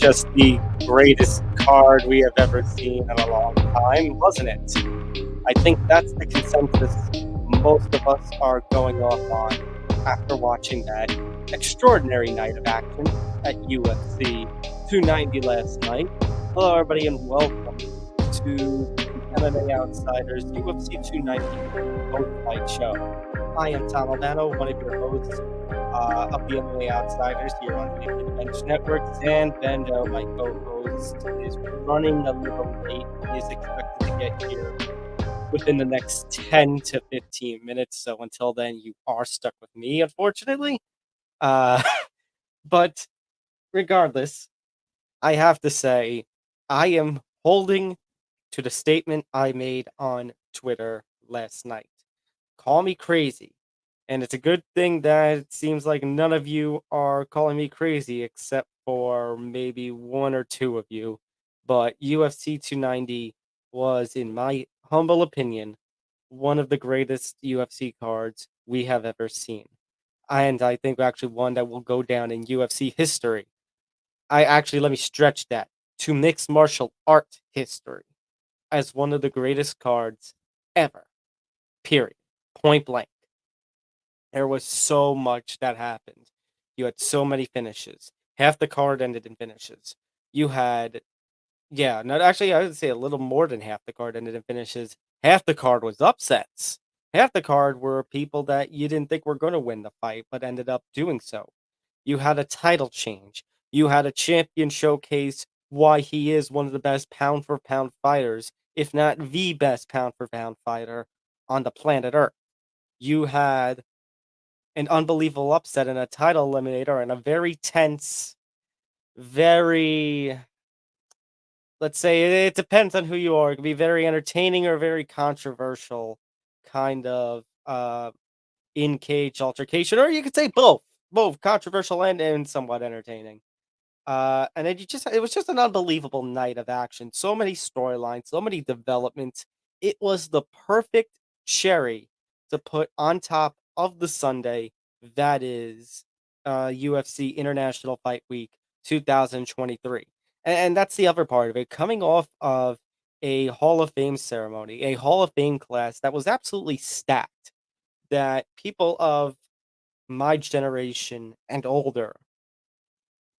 just the greatest card we have ever seen in a long time, wasn't it? I think that's the consensus most of us are going off on after watching that extraordinary night of action at UFC 290 last night. Hello, everybody, and welcome to the MMA Outsiders UFC 290 post-fight show. I am Tom Albano, one of your hosts of the MMA Outsiders here on the MMA Bench Network. Zain, Bando, my co-host, is running a little late. He is expected to get here within the next 10 to 15 minutes. So until then, you are stuck with me, unfortunately. Uh, but regardless, I have to say, I am holding to the statement I made on Twitter last night. Call me crazy. And it's a good thing that it seems like none of you are calling me crazy except for maybe one or two of you. But UFC 290 was, in my humble opinion, one of the greatest UFC cards we have ever seen. And I think actually one that will go down in UFC history. Let me stretch that to mixed martial art history as one of the greatest cards ever. Period. Point blank. There was so much that happened. You had so many finishes. Half the card ended in finishes. You had, yeah, not actually, I would say a little more than half the card ended in finishes. Half the card was upsets. Half the card were people that you didn't think were going to win the fight, but ended up doing so. You had a title change. You had a champion showcase why he is one of the best pound for pound fighters, if not the best pound for pound fighter on the planet Earth. You had an unbelievable upset and a title eliminator and a very tense, very, let's say it depends on who you are. It can be very entertaining or very controversial kind of in cage altercation, or you could say both controversial and somewhat entertaining. And then it was just an unbelievable night of action. So many storylines, so many developments. It was the perfect cherry to put on top of the Sunday that is UFC International Fight Week 2023. And that's the other part of it. Coming off of a Hall of Fame ceremony, a Hall of Fame class that was absolutely stacked, that people of my generation and older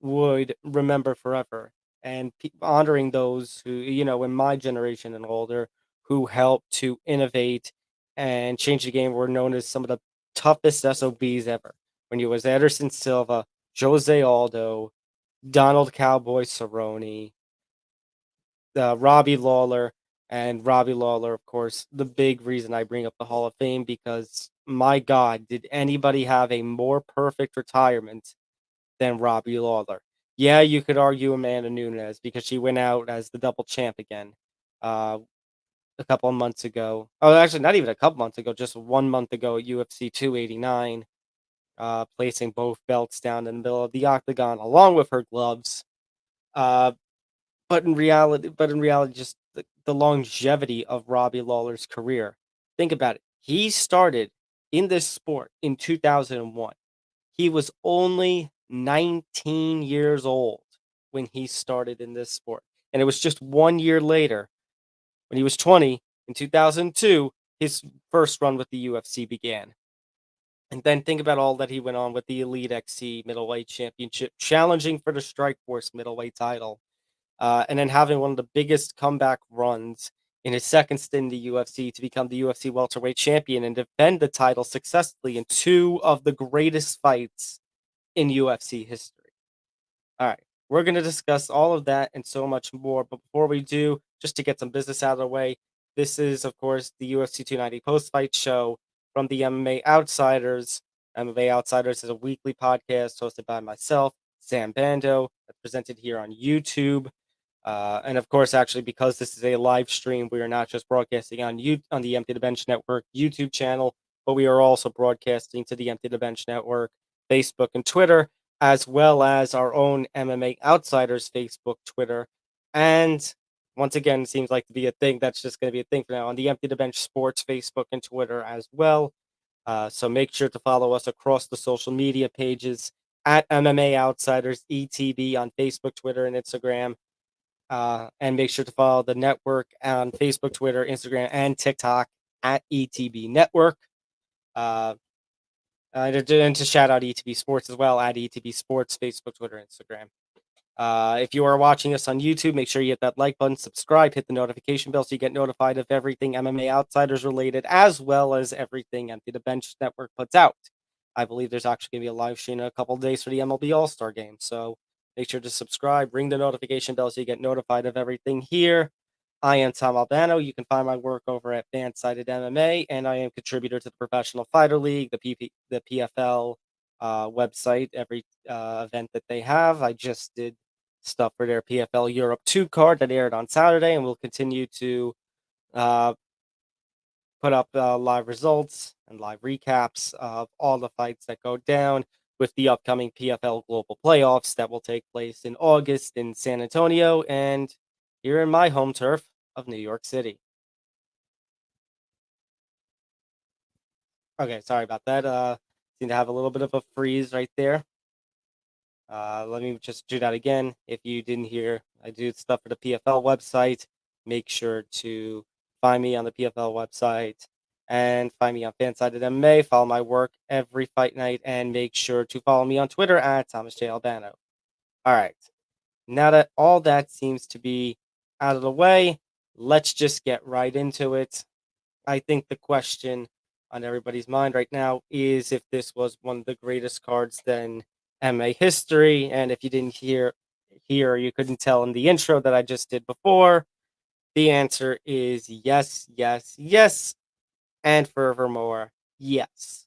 would remember forever, and honoring those who, in my generation and older, who helped to innovate and change the game, were known as some of the toughest SOBs ever. When you was Ederson Silva, Jose Aldo, Donald Cowboy Cerrone, Robbie Lawler, and Robbie Lawler, of course, the big reason I bring up the Hall of Fame, because my God, did anybody have a more perfect retirement than Robbie Lawler? Yeah, you could argue Amanda Nunes because she went out as the double champ again uh, a couple of months ago. Oh, actually, not even a couple months ago, just 1 month ago at UFC 289, placing both belts down in the middle of the octagon along with her gloves. Uh, but in reality, just the longevity of Robbie Lawler's career. Think about it. He started in this sport in 2001. He was only 19 years old when he started in this sport. And it was just 1 year later, when he was 20, in 2002, his first run with the UFC began. And then think about all that he went on with the Elite XC Middleweight Championship, challenging for the Strikeforce Middleweight title, and then having one of the biggest comeback runs in his second stint in the UFC to become the UFC Welterweight Champion and defend the title successfully in two of the greatest fights in UFC history. All right, we're going to discuss all of that and so much more. But before we do, just to get some business out of the way, this is, of course, the UFC 290 post fight show from the MMA Outsiders. MMA Outsiders is a weekly podcast hosted by myself, Sam Bando, that's presented here on YouTube. And of course, actually, because this is a live stream, we are not just broadcasting on the Empty the Bench Network YouTube channel, but we are also broadcasting to the Empty the Bench Network Facebook and Twitter, as well as our own MMA Outsiders Facebook, Twitter, and once again, it seems like to be a thing that's just going to be a thing for now on the Empty the Bench Sports Facebook and Twitter as well. So make sure to follow us across the social media pages at MMA Outsiders ETB on Facebook, Twitter, and Instagram. And make sure to follow the network on Facebook, Twitter, Instagram, and TikTok at ETB Network. Uh, and to shout out ETB Sports as well at ETB Sports, Facebook, Twitter, Instagram. If you are watching us on YouTube, make sure you hit that like button, subscribe, hit the notification bell so you get notified of everything MMA Outsiders related, as well as everything Empty the Bench Network puts out. I believe there's actually going to be a live stream in a couple of days for the MLB All-Star game. So make sure to subscribe, ring the notification bell so you get notified of everything here. I am Tom Albano. You can find my work over at Fan-Sided MMA, and I am contributor to the Professional Fighter League, the PFL website, every event that they have. I just did stuff for their PFL Europe 2 card that aired on Saturday, and we'll continue to uh, put up live results and live recaps of all the fights that go down with the upcoming PFL Global Playoffs that will take place in August in San Antonio and here in my home turf of New York City. Okay, sorry about that. Seem to have a little bit of a freeze right there. Let me just do that again. If you didn't hear, I do stuff for the PFL website. Make sure to find me on the PFL website and find me on Fansided MMA. Follow my work every fight night and make sure to follow me on Twitter at Thomas J. Albano. All right. Now that all that seems to be out of the way, let's just get right into it. I think the question on everybody's mind right now is if this was one of the greatest cards in MMA history. And if you didn't hear, you couldn't tell in the intro that I just did before, the answer is yes, yes, yes, and furthermore, yes.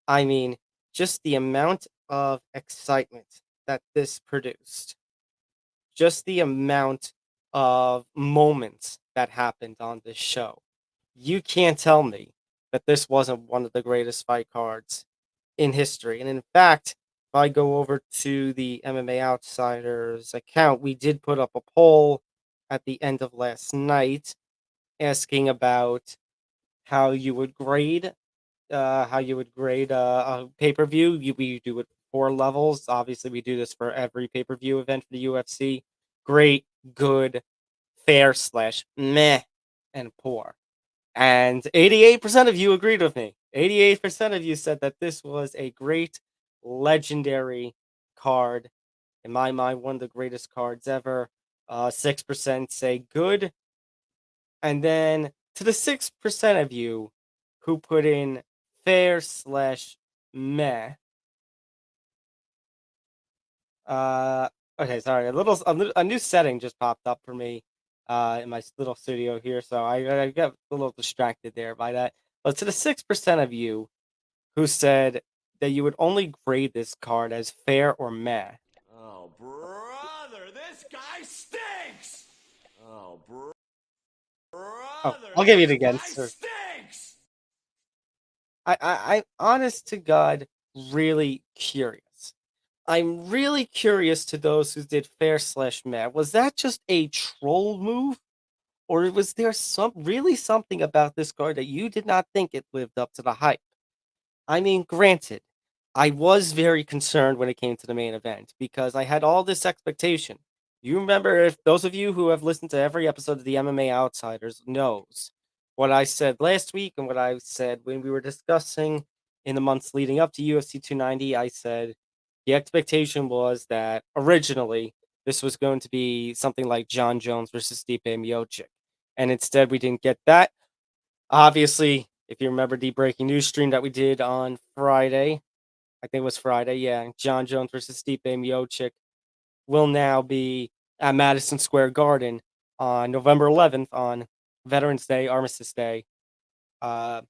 I mean, just the amount of excitement that this produced, just the amount of moments that happened on this show. You can't tell me that this wasn't one of the greatest fight cards in history. And in fact, if I go over to the MMA Outsiders account, we did put up a poll at the end of last night asking about how you would grade a pay-per-view. We do it 4 levels. Obviously, we do this for every pay-per-view event for the UFC. Great, good, fair slash meh, and poor. And 88% of you agreed with me. 88% of you said that this was a great, legendary card. In my mind, one of the greatest cards ever. 6% say good. And then to the 6% of you who put in fair slash meh. Okay, sorry. A new setting just popped up for me in my little studio here, so I got a little distracted there by that. But to the 6% of you who said that you would only grade this card as fair or meh. Oh, brother, this guy stinks! Oh, Oh, brother, I'll give you it this again, guy sir. stinks! I'm honest to God, really curious. I'm really curious to those who did fair slash meh. Was that just a troll move? Or was there really something about this card that you did not think it lived up to the hype? I mean, granted, I was very concerned when it came to the main event because I had all this expectation. You remember, if those of you who have listened to every episode of the MMA Outsiders knows what I said last week and what I said when we were discussing in the months leading up to UFC 290. I said the expectation was that originally this was going to be something like John Jones versus Stipe Miocic, and instead we didn't get that. Obviously, if you remember the breaking news stream that we did on Friday, I think it was Friday, yeah, John Jones versus Stipe Miocic will now be at Madison Square Garden on November 11th on Veterans Day, Armistice Day, uh,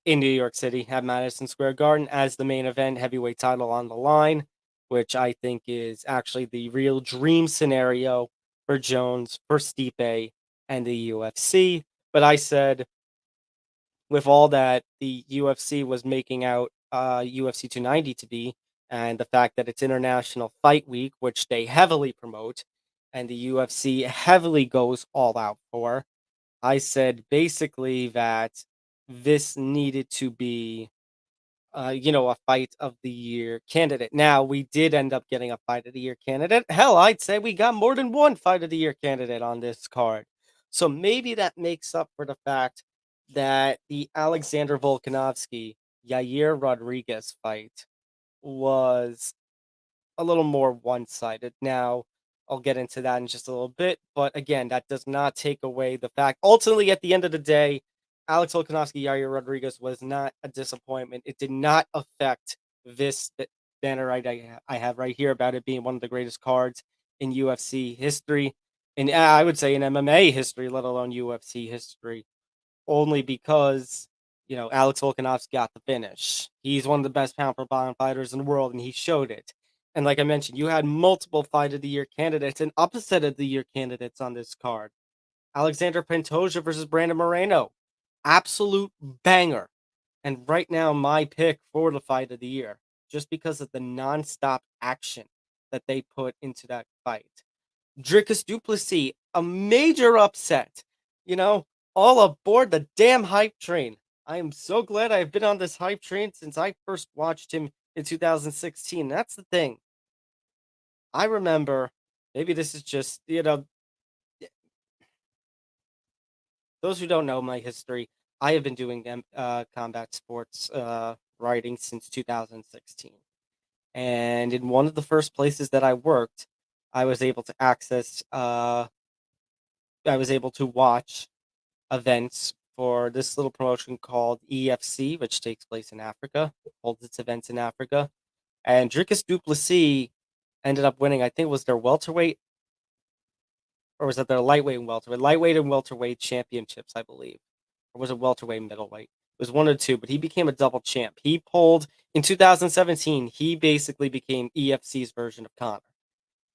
in New York City at Madison Square Garden as the main event, heavyweight title on the line, which I think is actually the real dream scenario for Jones, for Stipe, and the UFC. But I said, with all that the UFC was making out UFC 290 to be, and the fact that it's International Fight Week, which they heavily promote, and the UFC heavily goes all out for, I said basically that this needed to be a fight of the year candidate. Now, we did end up getting a fight of the year candidate. Hell, I'd say we got more than one fight of the year candidate on this card. So maybe that makes up for the fact that the Alexander Volkanovski Yair Rodriguez fight was a little more one-sided. Now, I'll get into that in just a little bit, but again, that does not take away the fact ultimately, at the end of the day, Alex Volkanovski, Yair Rodriguez was not a disappointment. It did not affect this banner I have right here about it being one of the greatest cards in UFC history, and I would say in MMA history, let alone UFC history, only because, Alex Volkanovski got the finish. He's one of the best pound for pound fighters in the world, and he showed it. And like I mentioned, you had multiple fight of the year candidates and upset of the year candidates on this card. Alexander Pantoja versus Brandon Moreno. Absolute banger. And right now, my pick for the fight of the year, just because of the nonstop action that they put into that fight. Dricus Duplessis, a major upset. You know, all aboard the damn hype train. I am so glad I've been on this hype train since I first watched him in 2016. That's the thing. I remember, maybe this is just, those who don't know my history, I have been doing combat sports writing since 2016. And in one of the first places that I worked, I was able to I was able to watch events for this little promotion called EFC, which takes place in Africa, holds its events in Africa. And Dricus Duplessis ended up winning, I think it was their welterweight, or was it their lightweight and welterweight? Lightweight and welterweight championships, I believe. Or was it welterweight and middleweight? It was one or two, but he became a double champ. He pulled, in 2017, he basically became EFC's version of Conor.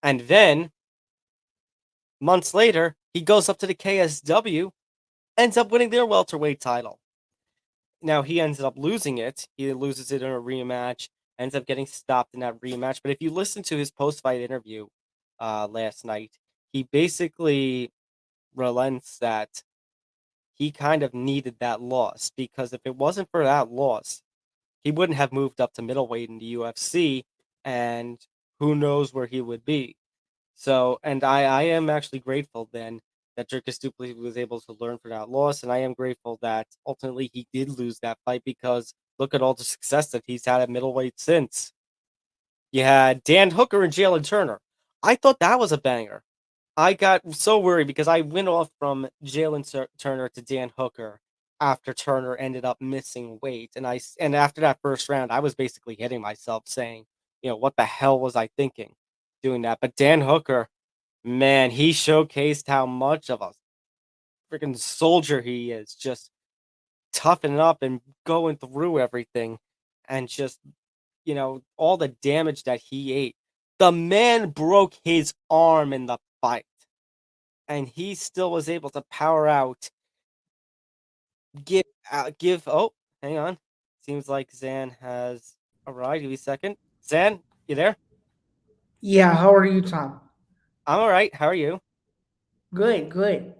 And then, months later, he goes up to the KSW, ends up winning their welterweight title. Now, he ends up losing it. He loses it in a rematch, ends up getting stopped in that rematch. But if you listen to his post-fight interview last night, he basically relents that he kind of needed that loss, because if it wasn't for that loss, he wouldn't have moved up to middleweight in the UFC, and who knows where he would be. So, and I am actually grateful then that Dricus Duplessis was able to learn from that loss, and I am grateful that ultimately he did lose that fight, because look at all the success that he's had at middleweight since. You had Dan Hooker and Jalen Turner. I thought that was a banger. I got so worried because I went off from Jalen Turner to Dan Hooker after Turner ended up missing weight, and after that first round, I was basically hitting myself, saying, what the hell was I thinking doing that? But Dan Hooker, man, he showcased how much of a freaking soldier he is, just toughening up and going through everything, and just all the damage that he ate. The man broke his arm in the fight, and he still was able to power out, give. Oh, hang on. Seems like Zan has arrived. Give me a second. Zan, you there? Yeah, how are you, Tom? I'm all right. How are you? Good, good.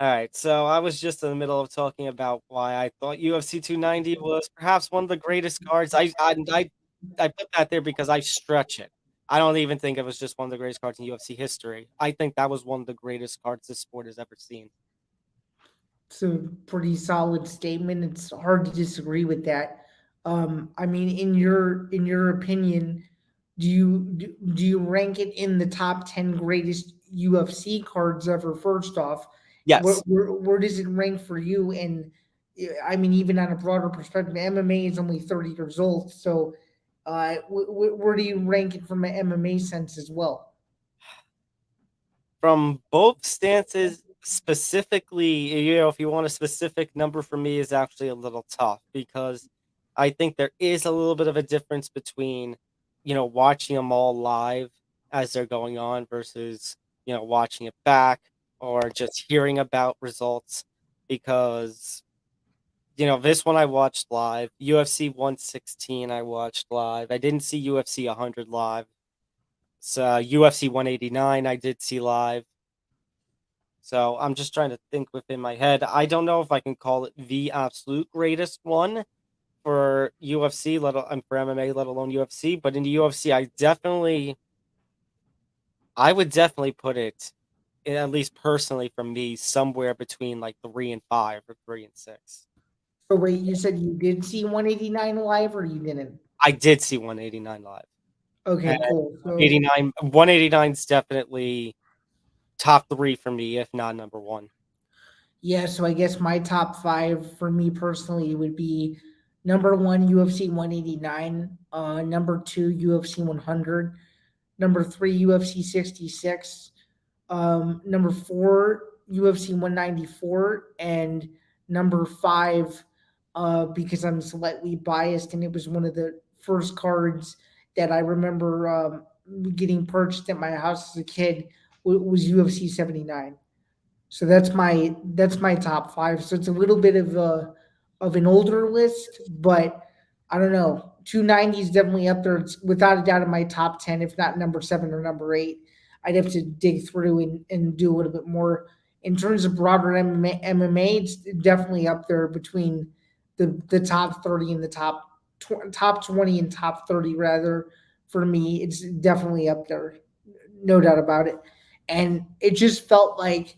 All right. So I was just in the middle of talking about why I thought UFC 290 was perhaps one of the greatest cards. I put that there because I stretch it. I don't even think it was just one of the greatest cards in UFC history. I think that was one of the greatest cards this sport has ever seen. It's a pretty solid statement. It's hard to disagree with that. I mean, in your opinion, do you rank it in the top 10 greatest UFC cards ever? First off, where Yes. where, where does it rank for you? And I mean, even on a broader perspective, MMA is only 30 years old. So, where do you rank it from an MMA sense as well? From both stances, specifically, if you want a specific number, for me is actually a little tough, because I think there is a little bit of a difference between, watching them all live as they're going on versus, watching it back or just hearing about results. Because, this one I watched live. UFC 116 I watched live. I didn't see UFC 100 live. So UFC 189 I did see live. So I'm just trying to think within my head. I don't know if I can call it the absolute greatest one for UFC, for MMA, let alone UFC. But in the UFC, I would definitely put it, at least personally for me, somewhere between like 3 and 5 or 3 and 6. So wait, you said you did see 189 live or you didn't? I did see 189 live. And Okay, cool. So 189 is definitely top three for me, if not number one. yeah, so I guess my top five for me personally would be number one UFC 189, number two UFC 100, number three UFC 66, number four UFC 194, and number five, because I'm slightly biased and it was one of the first cards that I remember getting purchased at my house as a kid, was UFC 79. So that's my top five. So it's a little bit of an older list, but I don't know. 290 is definitely up there. It's without a doubt in my top 10, if not number seven or number eight. I'd have to dig through and do a little bit more. In terms of broader MMA, it's definitely up there between the top 30 and the top 20 and top 30 rather. For me, it's definitely up there, no doubt about it. And it just felt like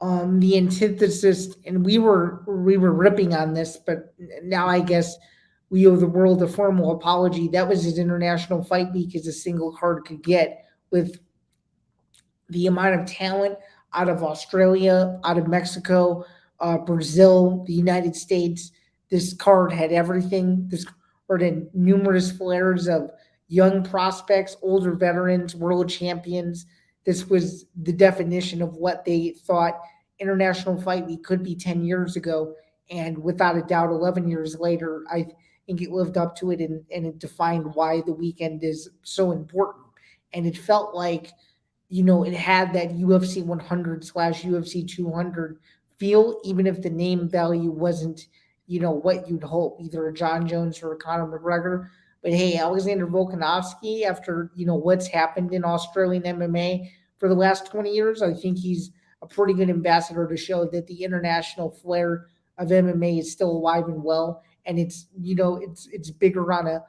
the antithesis, and we were ripping on this, but now I guess we owe the world a formal apology. That was as International Fight Week as a single card could get, with the amount of talent out of Australia, out of Mexico, Brazil, the United States. This card had everything. This card had numerous flares of young prospects, older veterans, world champions. This was the definition of what they thought International Fight Week could be 10 years ago. And without a doubt, 11 years later, I think it lived up to it, and it defined why the weekend is so important. And it felt like, it had that UFC 100 slash UFC 200 feel, even if the name value wasn't, what you'd hope, either a John Jones or a Conor McGregor. But hey, Alexander Volkanovski, after, what's happened in Australian MMA for the last 20 years, I think he's a pretty good ambassador to show that the international flair of MMA is still alive and well. And it's bigger on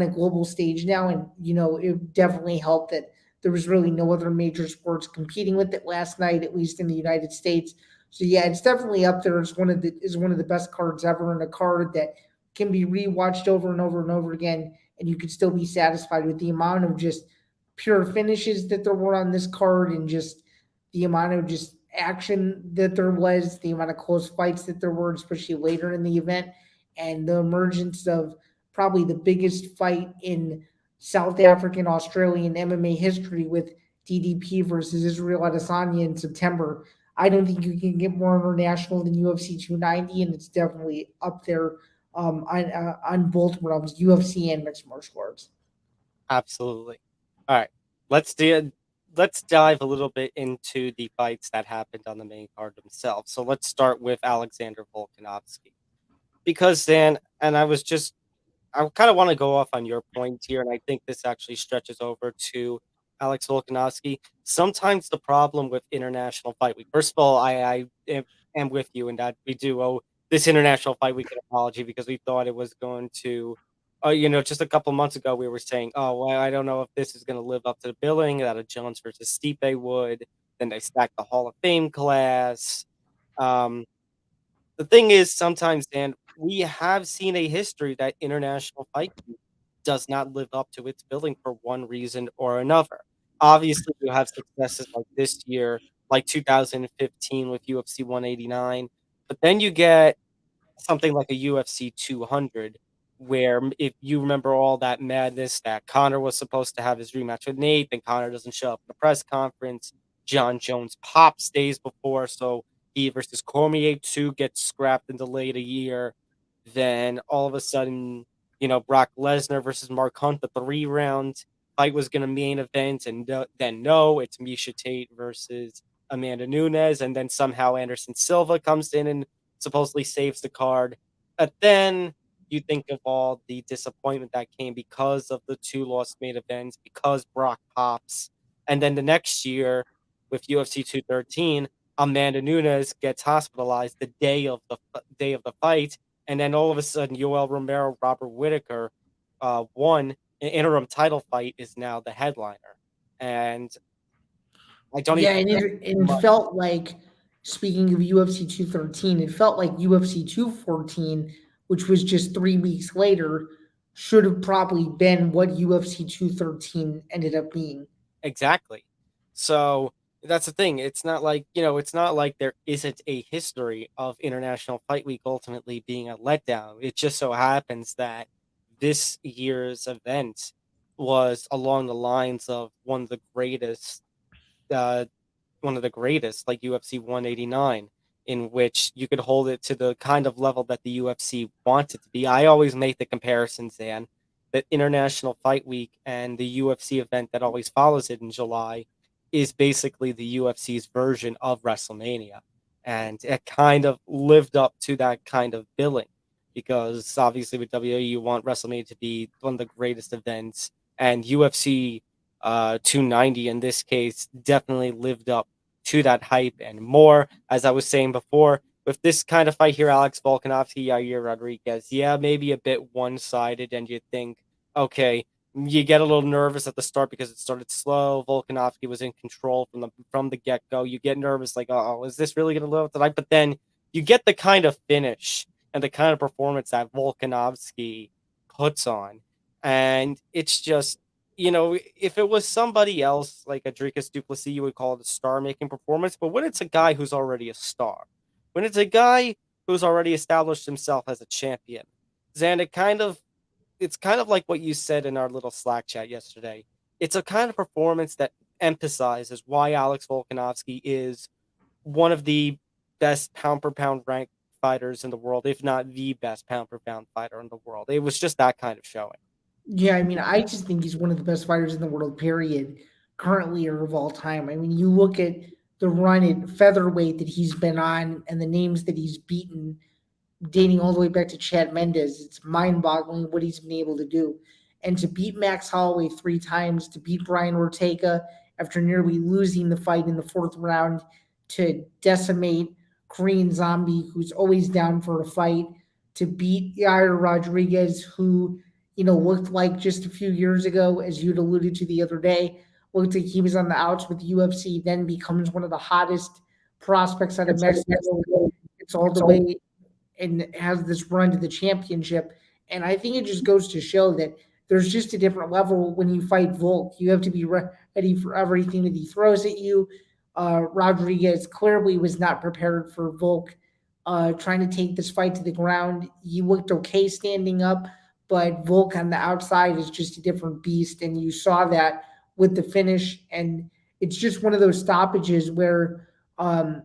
a global stage now. And, it definitely helped that there was really no other major sports competing with it last night, at least in the United States. So yeah, it's definitely up there as one of the best cards ever, and a card that can be rewatched over and over and over again, and you could still be satisfied with the amount of just pure finishes that there were on this card, and just the amount of just action that there was, the amount of close fights that there were, especially later in the event, and the emergence of probably the biggest fight in South African Australian MMA history, with DDP versus Israel Adesanya in September. I don't think you can get more international than UFC 290, and it's definitely up there on both realms, UFC and mixed martial arts. Absolutely. All right. Let's do let's dive a little bit into the fights that happened on the main card themselves. So let's start with Alexander Volkanovski. Because then, and I kind of want to go off on your point here, and I think this actually stretches over to Alex Volkanovski. Sometimes the problem with International Fight Week, first of all, I am with you in that we do owe this International Fight Week an apology, because we thought it was going to, just a couple months ago, we were saying, oh, well, I don't know if this is going to live up to the billing that a Jones versus Stipe would. Then they stacked the Hall of Fame class. Um, the thing is, sometimes, Dan, we have seen a history that International Fight Week does not live up to its billing for one reason or another. Obviously, you have successes like this year, like 2015 with UFC 189, but then you get something like a UFC 200, where if you remember all that madness that Conor was supposed to have his rematch with Nate, then Conor doesn't show up at the press conference. John Jones pops days before, so he versus Cormier 2 gets scrapped and delayed a year. Then all of a sudden, Brock Lesnar versus Mark Hunt, the 3 round fight was going to main event, and then no, it's Misha Tate versus Amanda Nunes, and then somehow Anderson Silva comes in and supposedly saves the card. But then you think of all the disappointment that came because of the 2 lost main events, because Brock pops. And then the next year with UFC 213, Amanda Nunes gets hospitalized the day of the fight, and then all of a sudden, Yoel Romero, Robert Whitaker, won an interim title fight, is now the headliner, and I don't even Yeah, and it much felt like, speaking of UFC 213, it felt like UFC 214, which was just 3 weeks later, should have probably been what UFC 213 ended up being. exactly. So that's the thing. It's not like, it's not like there isn't a history of International Fight Week ultimately being a letdown. It just so happens that this year's event was along the lines of uh, one of the greatest, like UFC 189, in which you could hold it to the kind of level that the UFC wants it to be. I always make the comparison, Zan, that International Fight Week and the UFC event that always follows it in July is basically the UFC's version of WrestleMania. And it kind of lived up to that kind of billing because obviously with WWE, you want WrestleMania to be one of the greatest events, and UFC 290 in this case definitely lived up to that hype and more. As I was saying before, with this kind of fight here, Alex Volkanovski, Yair Rodriguez, yeah, maybe a bit one sided, and you think, okay, you get a little nervous at the start because it started slow. Volkanovski was in control from the get go. You get nervous, like, oh, is this really going to live up tonight? But then you get the kind of finish and the kind of performance that Volkanovski puts on, and it's just, if it was somebody else like Adrikas Duplessis, you would call it a star-making performance. But when it's a guy who's already a star, when it's a guy who's already established himself as a champion, Zan, it's kind of like what you said in our little Slack chat yesterday. It's a kind of performance that emphasizes why Alex Volkanovski is one of the best pound per pound ranked fighters in the world, if not the best pound per pound fighter in the world. It was just that kind of showing. Yeah, I mean, I just think he's one of the best fighters in the world, period, currently or of all time. I mean, you look at the run at featherweight that he's been on and the names that he's beaten, dating all the way back to Chad Mendes. It's mind boggling what he's been able to do. And to beat Max Holloway 3 times, to beat Brian Ortega after nearly losing the fight in the fourth round, to decimate Korean Zombie, who's always down for a fight, to beat Yair Rodriguez, who, looked like just a few years ago, as you'd alluded to the other day, looked like he was on the outs with the UFC, then becomes one of the hottest prospects out of Mexico. It's all the way and has this run to the championship. And I think it just goes to show that there's just a different level when you fight Volk. You have to be ready for everything that he throws at you. Rodriguez clearly was not prepared for Volk trying to take this fight to the ground. He looked okay standing up, but Volk on the outside is just a different beast. And you saw that with the finish. And it's just one of those stoppages where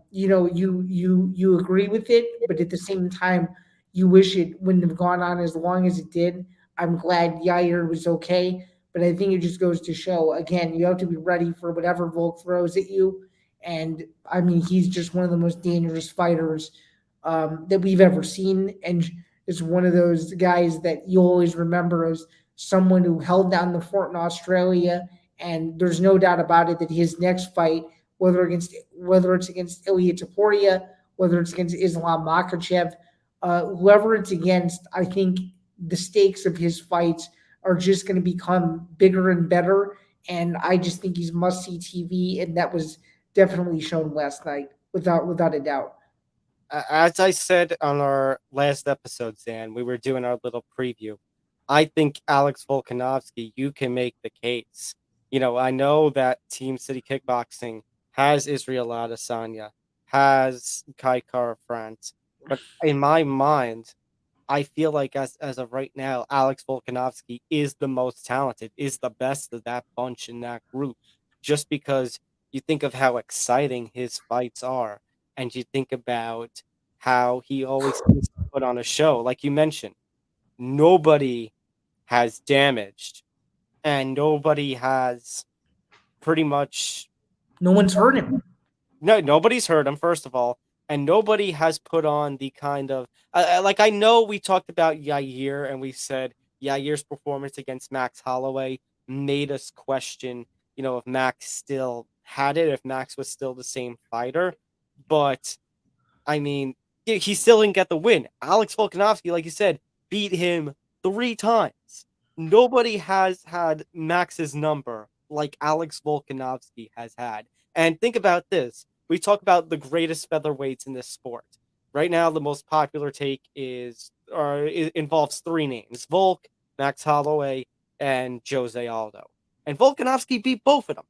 you agree with it, but at the same time, you wish it wouldn't have gone on as long as it did. I'm glad Yair was okay, but I think it just goes to show again, you have to be ready for whatever Volk throws at you. And I mean, he's just one of the most dangerous fighters that we've ever seen, and is one of those guys that you always remember as someone who held down the fort in Australia. And there's no doubt about it that his next fight, whether it's against Ilya Taporia, whether it's against Islam Makhachev, whoever it's against, I think the stakes of his fights are just going to become bigger and better. And I just think he's must see TV, and that was definitely shown last night, without a doubt. As I said on our last episode, Zan, we were doing our little preview. I think Alex Volkanovski, you can make the case. I know that Team City Kickboxing has Israel Adesanya, has Kai Kara France, but in my mind, I feel like as of right now, Alex Volkanovski is the most talented, is the best of that bunch in that group. Just because you think of how exciting his fights are, and you think about how he always seems to put on a show. Like you mentioned, nobody has damaged, and nobody has pretty much No one's hurt him. no, nobody's heard him, first of all, and nobody has put on the kind of like, I know we talked about Yair and we said Yair's performance against Max Holloway made us question, if Max still had it, if Max was still the same fighter. But I mean, he still didn't get the win. Alex Volkanovski, like you said, beat him 3 times. Nobody has had Max's number like Alex Volkanovski has had. And think about this. We talk about the greatest featherweights in this sport. Right now, the most popular take it involves 3 names: Volk, Max Holloway, and Jose Aldo. And Volkanovski beat both of them.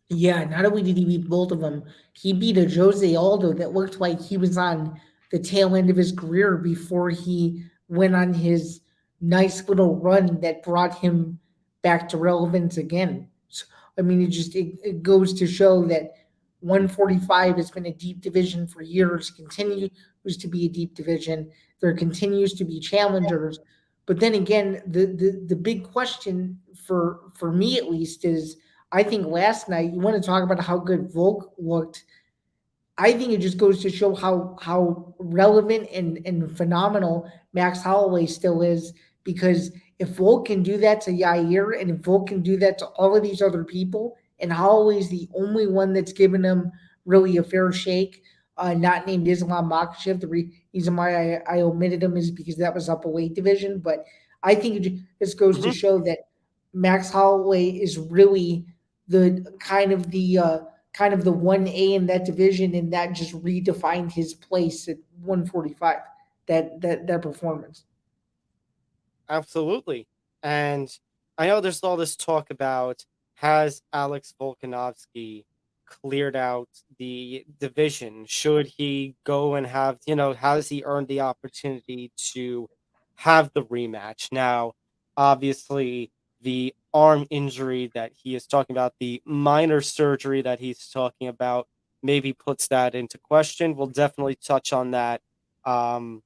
Yeah, not only did he beat both of them, he beat a Jose Aldo that looked like he was on the tail end of his career before he went on his nice little run that brought him back to relevance again. So, I mean, it goes to show that 145 has been a deep division for years, continues to be a deep division. There continues to be challengers. But then again, the big question for me at least is I think last night, you want to talk about how good Volk looked. I think it just goes to show how relevant and phenomenal Max Holloway still is. Because if Volk can do that to Yair, and if Volk can do that to all of these other people, and Holloway's the only one that's given him really a fair shake, not named Islam Makhachev. The reason why I omitted him is because that was up a weight division. But I think this goes to Mhm. show that Max Holloway is really the kind of the 1A in that division, and that just redefined his place at 145. That performance. Absolutely. And I know there's all this talk about, has Alex Volkanovski cleared out the division? Should he go and have, has he earned the opportunity to have the rematch? Now, obviously, the arm injury that he is talking about, the minor surgery that he's talking about, maybe puts that into question. We'll definitely touch on that. Um,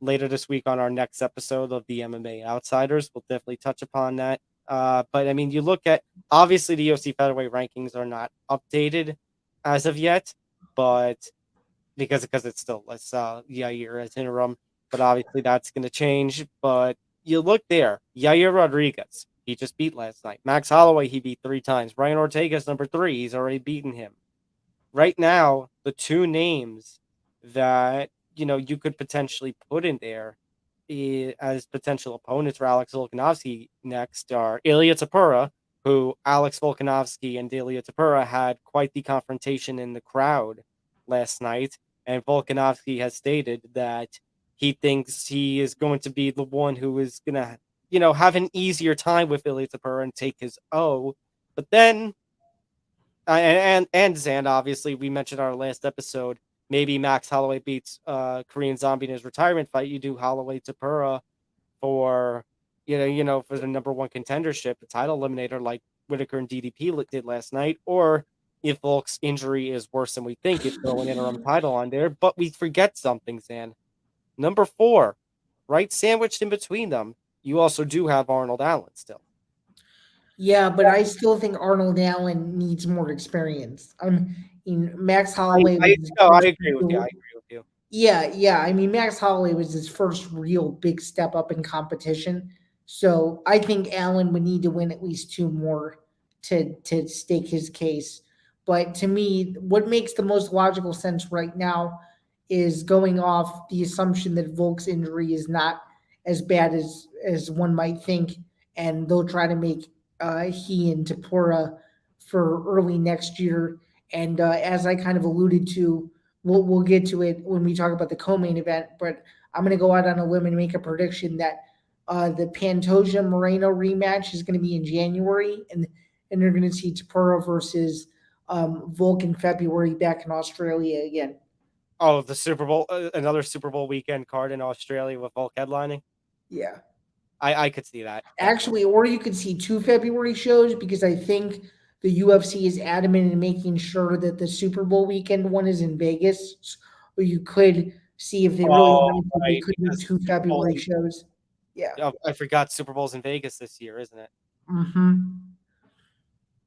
Later this week on our next episode of the MMA Outsiders. We'll definitely touch upon that. But I mean, you look at, obviously the UFC featherweight rankings are not updated as of yet, but because it's still less Yair as interim, but obviously that's going to change. But you look there, Yair Rodriguez, he just beat last night. Max Holloway, he beat 3 times. Brian Ortega's number 3, he's already beaten him. Right now, the 2 names that you could potentially put in there as potential opponents for Alex Volkanovski next are Ilya Tapura, who Alex Volkanovski and Ilya Tapura had quite the confrontation in the crowd last night, and Volkanovski has stated that he thinks he is going to be the one who is going to, have an easier time with Ilya Tapura and take his O. But then and Zan, obviously, we mentioned our last episode. Maybe Max Holloway beats Korean Zombie in his retirement fight. You do Holloway Tapura for for the number 1 contendership, the title eliminator, like Whitaker and DDP did last night. Or if Volk's injury is worse than we think, you throw an interim title on there. But we forget something, Zan. Number 4, right sandwiched in between them, you also do have Arnold Allen still. Yeah, but I still think Arnold Allen needs more experience. Max Holloway was his No, I first agree with you. I real. agree with you. Yeah. I mean, Max Holloway was his first real big step up in competition. So I think Allen would need to win at least 2 more to stake his case. But to me, what makes the most logical sense right now is going off the assumption that Volk's injury is not as bad as one might think, and they'll try to make he and Tapura for early next year. And as I kind of alluded to, we'll get to it when we talk about the co-main event. But I'm going to go out on a limb and make a prediction that the Pantoja Moreno rematch is going to be in January, and they're going to see Tapura versus Volk in February back in Australia again. Oh, the Super Bowl, another Super Bowl weekend card in Australia with Volk headlining. Yeah. I could see that, definitely. Actually, or you could see 2 February shows, because I think the UFC is adamant in making sure that the Super Bowl weekend one is in Vegas. Or you could see if they really Oh, wanted to, they right, could do because two Super Bowl February shows. Yeah. I forgot Super Bowl's in Vegas this year, isn't it?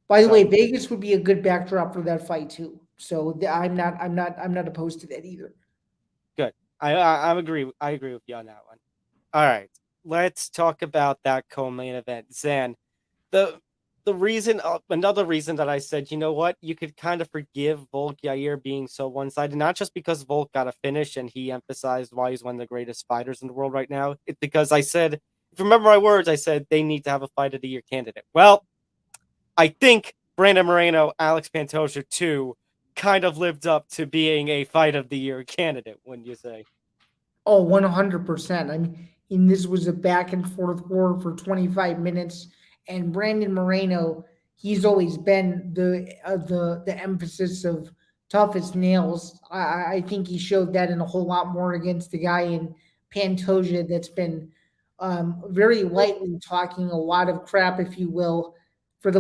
By the way, So Vegas would be a good backdrop for that fight too. So I'm not opposed to that either. good. I agree with you on that one. All right, let's talk about that co-main event, Zan. The another reason that I said, you know what, you could kind of forgive Volk Yair being so one-sided, not just because Volk got a finish and he emphasized why he's one of the greatest fighters in the world right now. It's because I said, if you remember my words, I said they need to have a fight of the year candidate. Well, I think Brandon Moreno, Alex Pantoja too, kind of lived up to being a fight of the year candidate, wouldn't you say? Oh, 100%. I mean, and this was a back and forth war for 25 minutes. And Brandon Moreno, he's always been the emphasis of toughest nails. I think he showed that and a whole lot more against the guy in Pantoja that's been very lightly talking a lot of crap, if you will, for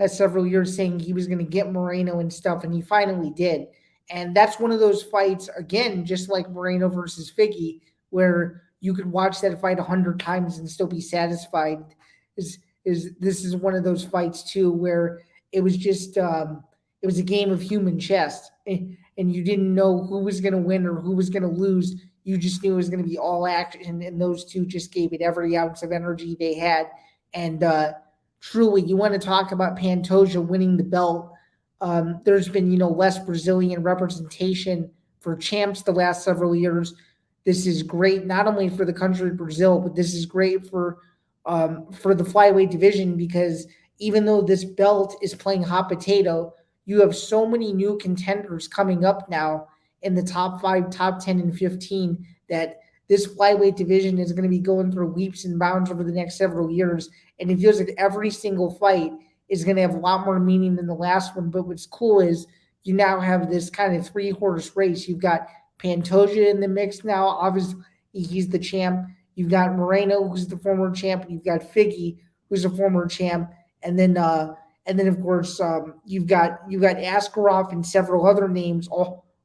several years, saying he was going to get Moreno and stuff, and he finally did. And that's one of those fights, again, just like Moreno versus Figgy, where you could watch that fight 100 times and still be satisfied. Is this is one of those fights too where it was just it was a game of human chess, and you didn't know who was going to win or who was going to lose. You just knew it was going to be all action, and those two just gave it every ounce of energy they had. And truly, you want to talk about Pantoja winning the belt. There's been less Brazilian representation for champs the last several years. This is great not only for the country of Brazil, but this is great for the flyweight division, because even though this belt is playing hot potato, you have so many new contenders coming up now in the top 5, top 10, and 15 that this flyweight division is going to be going through leaps and bounds over the next several years. And it feels like every single fight is going to have a lot more meaning than the last one. But what's cool is you now have this kind of 3-horse race. You've got Pantoja in the mix now. Obviously, he's the champ. You've got Moreno, who's the former champ, and you've got Figgy, who's a former champ, and then of course you've got Askarov and several other names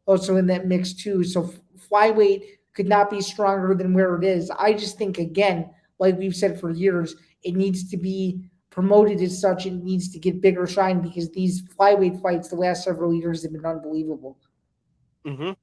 also in that mix too. So flyweight could not be stronger than where it is. I just think, again, like we've said for years, it needs to be promoted as such. It needs to get bigger shine, because these flyweight fights the last several years have been unbelievable. Hmm.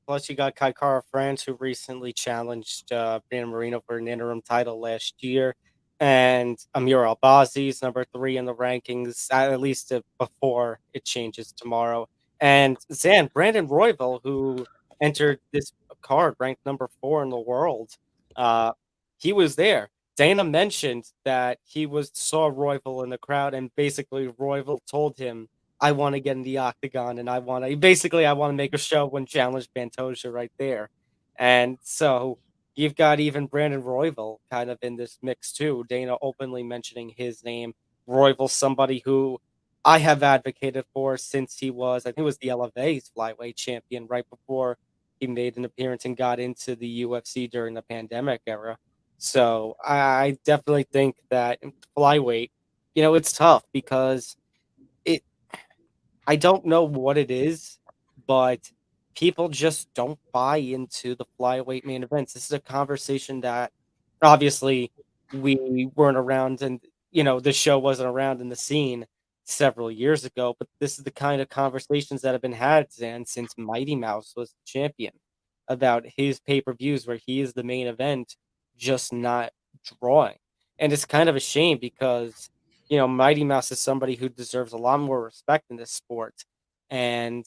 Plus, you got Kaikara France, who recently challenged Brandon Moreno for an interim title last year. And Amir Albazi's number 3 in the rankings, at least before it changes tomorrow. And Zan, Brandon Royval, who entered this card ranked number 4 in the world, uh, he was there. Dana mentioned that he saw Royval in the crowd, and basically Royval told him, I want to get in the octagon, and I want to make a show and challenge Pantoja right there. And so you've got even Brandon Royval kind of in this mix too. Dana openly mentioning his name. Royval, somebody who I have advocated for since I think it was the LFA's flyweight champion right before he made an appearance and got into the UFC during the pandemic era. So I definitely think that in flyweight, it's tough because it I don't know what it is, but people just don't buy into the flyweight main events. This is a conversation that obviously we weren't around, and the show wasn't around in the scene several years ago, but this is the kind of conversations that have been had, Zan, since Mighty Mouse was the champion, about his pay-per-views where he is the main event, just not drawing. And it's kind of a shame because Mighty Mouse is somebody who deserves a lot more respect in this sport. And,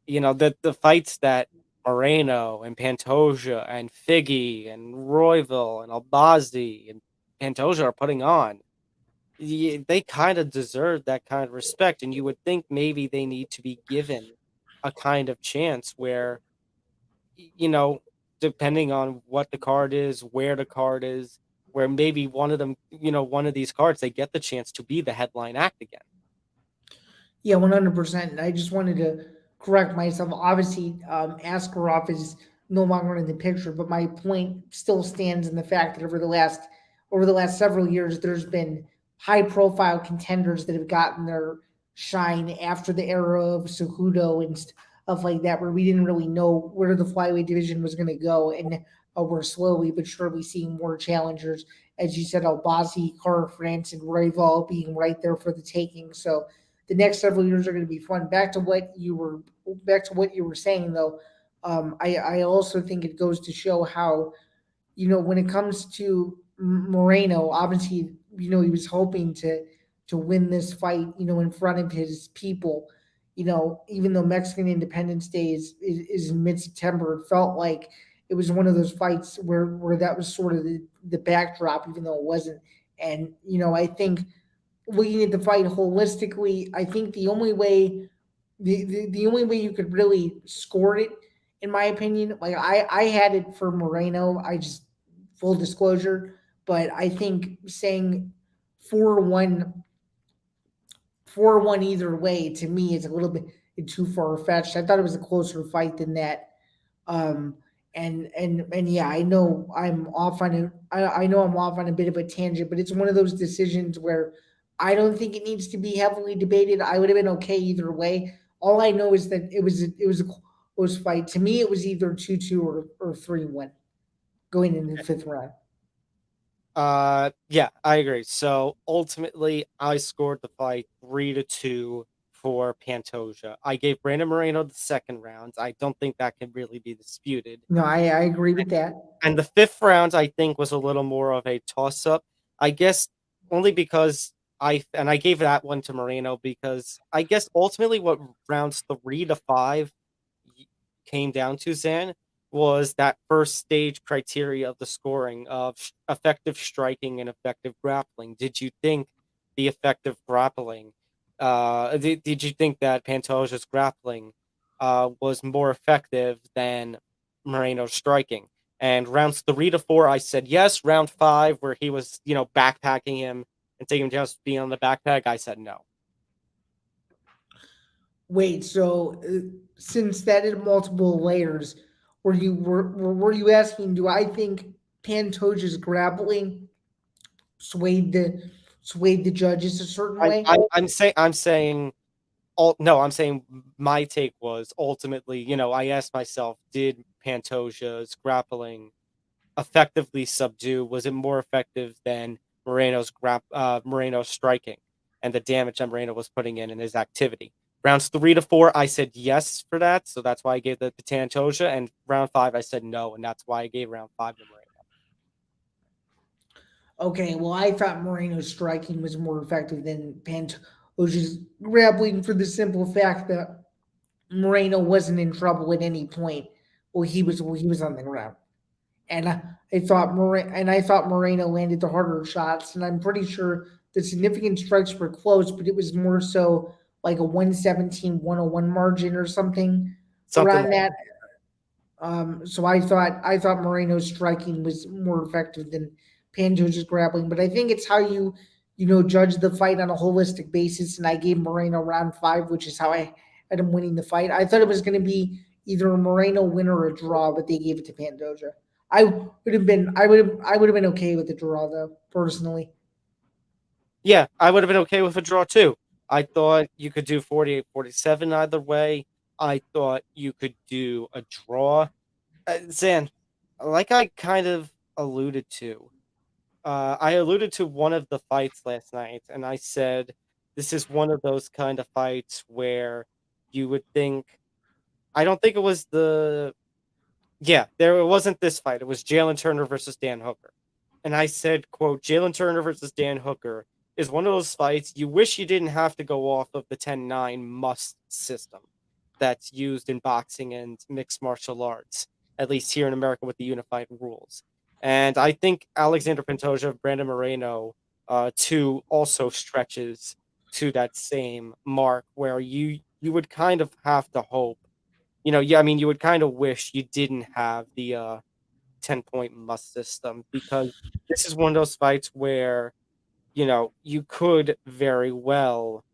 the fights that Moreno and Pantoja and Figgy and Royville and Albazi and Pantoja are putting on, they kind of deserve that kind of respect. And you would think maybe they need to be given a kind of chance where, y- you know, depending on what the card is, where the card is, where maybe one of these cards, they get the chance to be the headline act again. Yeah, 100%. I just wanted to correct myself. Obviously, Askarov is no longer in the picture, but my point still stands in the fact that over the last several years, there's been high profile contenders that have gotten their shine after the era of Cejudo and stuff like that, where we didn't really know where the flyweight division was going to go, and we're slowly but surely seeing more challengers, as you said, Albazi, Cara France, and Royval being right there for the taking. So the next several years are going to be fun. Back to what you were saying though. I also think it goes to show how, when it comes to Moreno, obviously, he was hoping to win this fight, in front of his people. Even though Mexican Independence Day is in mid-September, it felt like it was one of those fights where that was sort of the backdrop, even though it wasn't. And I think looking at the fight holistically, I think the only way you could really score it, in my opinion, like I had it for Moreno. I just full disclosure, but I think saying 4-1, 4-1 either way to me is a little bit too far fetched. I thought it was a closer fight than that. Um, and yeah, I know I'm off on I know I'm off on a bit of a tangent, but it's one of those decisions where I don't think it needs to be heavily debated. I would have been okay either way. All I know is that it was a close fight. To me, it was either 2-2 or 3-1 going into the fifth round. Yeah, I agree. So ultimately, I scored the fight 3-2 for Pantoja. I gave Brandon Moreno the second round. I don't think that can really be disputed. No, I agree with that. And the fifth round, I think, was a little more of a toss up. I guess only because I gave that one to Moreno because I guess ultimately what rounds 3 to 5 came down to, Zan, was that first stage criteria of the scoring of effective striking and effective grappling. Did you think the effective grappling, did you think that Pantoja's grappling was more effective than Moreno's striking? And rounds 3 to 4, I said yes. Round 5, where he was, backpacking him and taking him down, being on the backpack, I said no. Wait, so since that had multiple layers, were you asking? Do I think Pantoja's grappling swayed the judges a certain I, way? I I'm saying no, I'm saying my take was ultimately, I asked myself, did Pantoja's grappling effectively subdue? Was it more effective than Moreno's striking and the damage that Moreno was putting in his activity? Rounds 3 to 4, I said yes for that, so that's why I gave that to Pantoja. And round 5, I said no, and that's why I gave round 5 to Moreno. Okay, well, I thought Moreno's striking was more effective than Pantoja's grappling for the simple fact that Moreno wasn't in trouble at any point while he was on the ground. And I thought Moreno landed the harder shots, and I'm pretty sure the significant strikes were close, but it was more so like a 117-101 margin or something Something around like that. So I thought Moreno's striking was more effective than Pantoja's grappling, but I think it's how you judge the fight on a holistic basis. And I gave Moreno round 5, which is how I had him winning the fight. I thought it was going to be either a Moreno win or a draw, but they gave it to Pantoja. I would have been okay with the draw though, personally. Yeah, I would have been okay with a draw too. I thought you could do 48-47 either way. I thought you could do a draw. Zan, like I kind of alluded to, I alluded to one of the fights last night, and I said this is one of those kind of fights where you would think. I don't think it was the. Yeah, there it wasn't this fight. It was Jalen Turner versus Dan Hooker. And I said, quote, Jalen Turner versus Dan Hooker is one of those fights you wish you didn't have to go off of the 10-9 must system that's used in boxing and mixed martial arts, at least here in America with the unified rules. And I think Alexander Pantoja, Brandon Moreno, too, also stretches to that same mark where you would kind of have to hope, yeah, I mean, you would kind of wish you didn't have the 10-point must system because this is one of those fights where, you could very well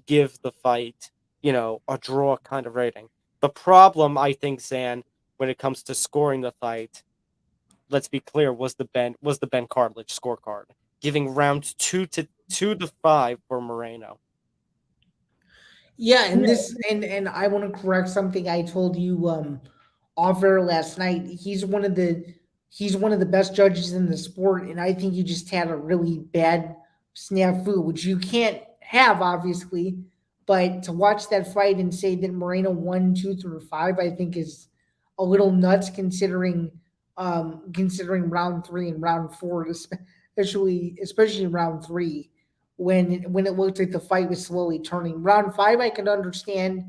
give the fight, a draw kind of rating. The problem, I think, Zan, when it comes to scoring the fight, let's be clear, was the Ben Cartlidge scorecard, giving round 2 to 5 for Moreno. Yeah, and I want to correct something I told you off air last night. He's one of the best judges in the sport, and I think he just had a really bad snafu, which you can't have obviously. But to watch that fight and say that Moreno won 2 through 5, I think is a little nuts considering round 3 and round 4, especially round 3 when it looked like the fight was slowly turning. Round five, I could understand.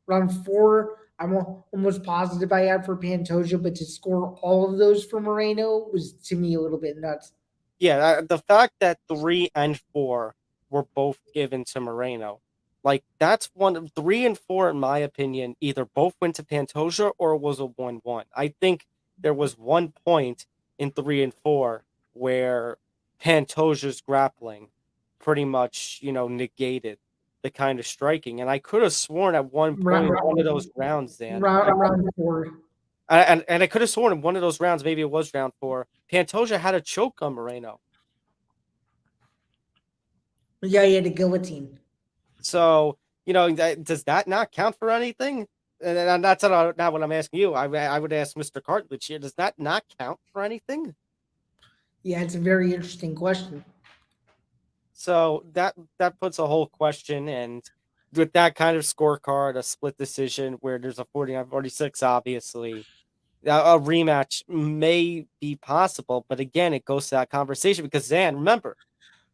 Round four, I'm almost positive I had for Pantoja, but to score all of those for Moreno was to me a little bit nuts. Yeah, the fact that 3 and 4 were both given to Moreno, like that's one of 3 and 4, in my opinion, either both went to Pantoja or it was a 1-1. I think there was one point in 3 and 4 where Pantoja's grappling pretty much, negated the kind of striking. And I could have sworn at one point in one of those rounds, Dan, Round four. and I could have sworn in one of those rounds, maybe it was round 4, Pantoja had a choke on Moreno. Yeah, he had a guillotine. So, does that not count for anything? And that's not what I'm asking you. I would ask Mr. Cartledge here. Does that not count for anything? Yeah, it's a very interesting question. So that puts a whole question, and with that kind of scorecard, a split decision where there's a 49-46, obviously, a rematch may be possible. But again, it goes to that conversation because Zain, remember,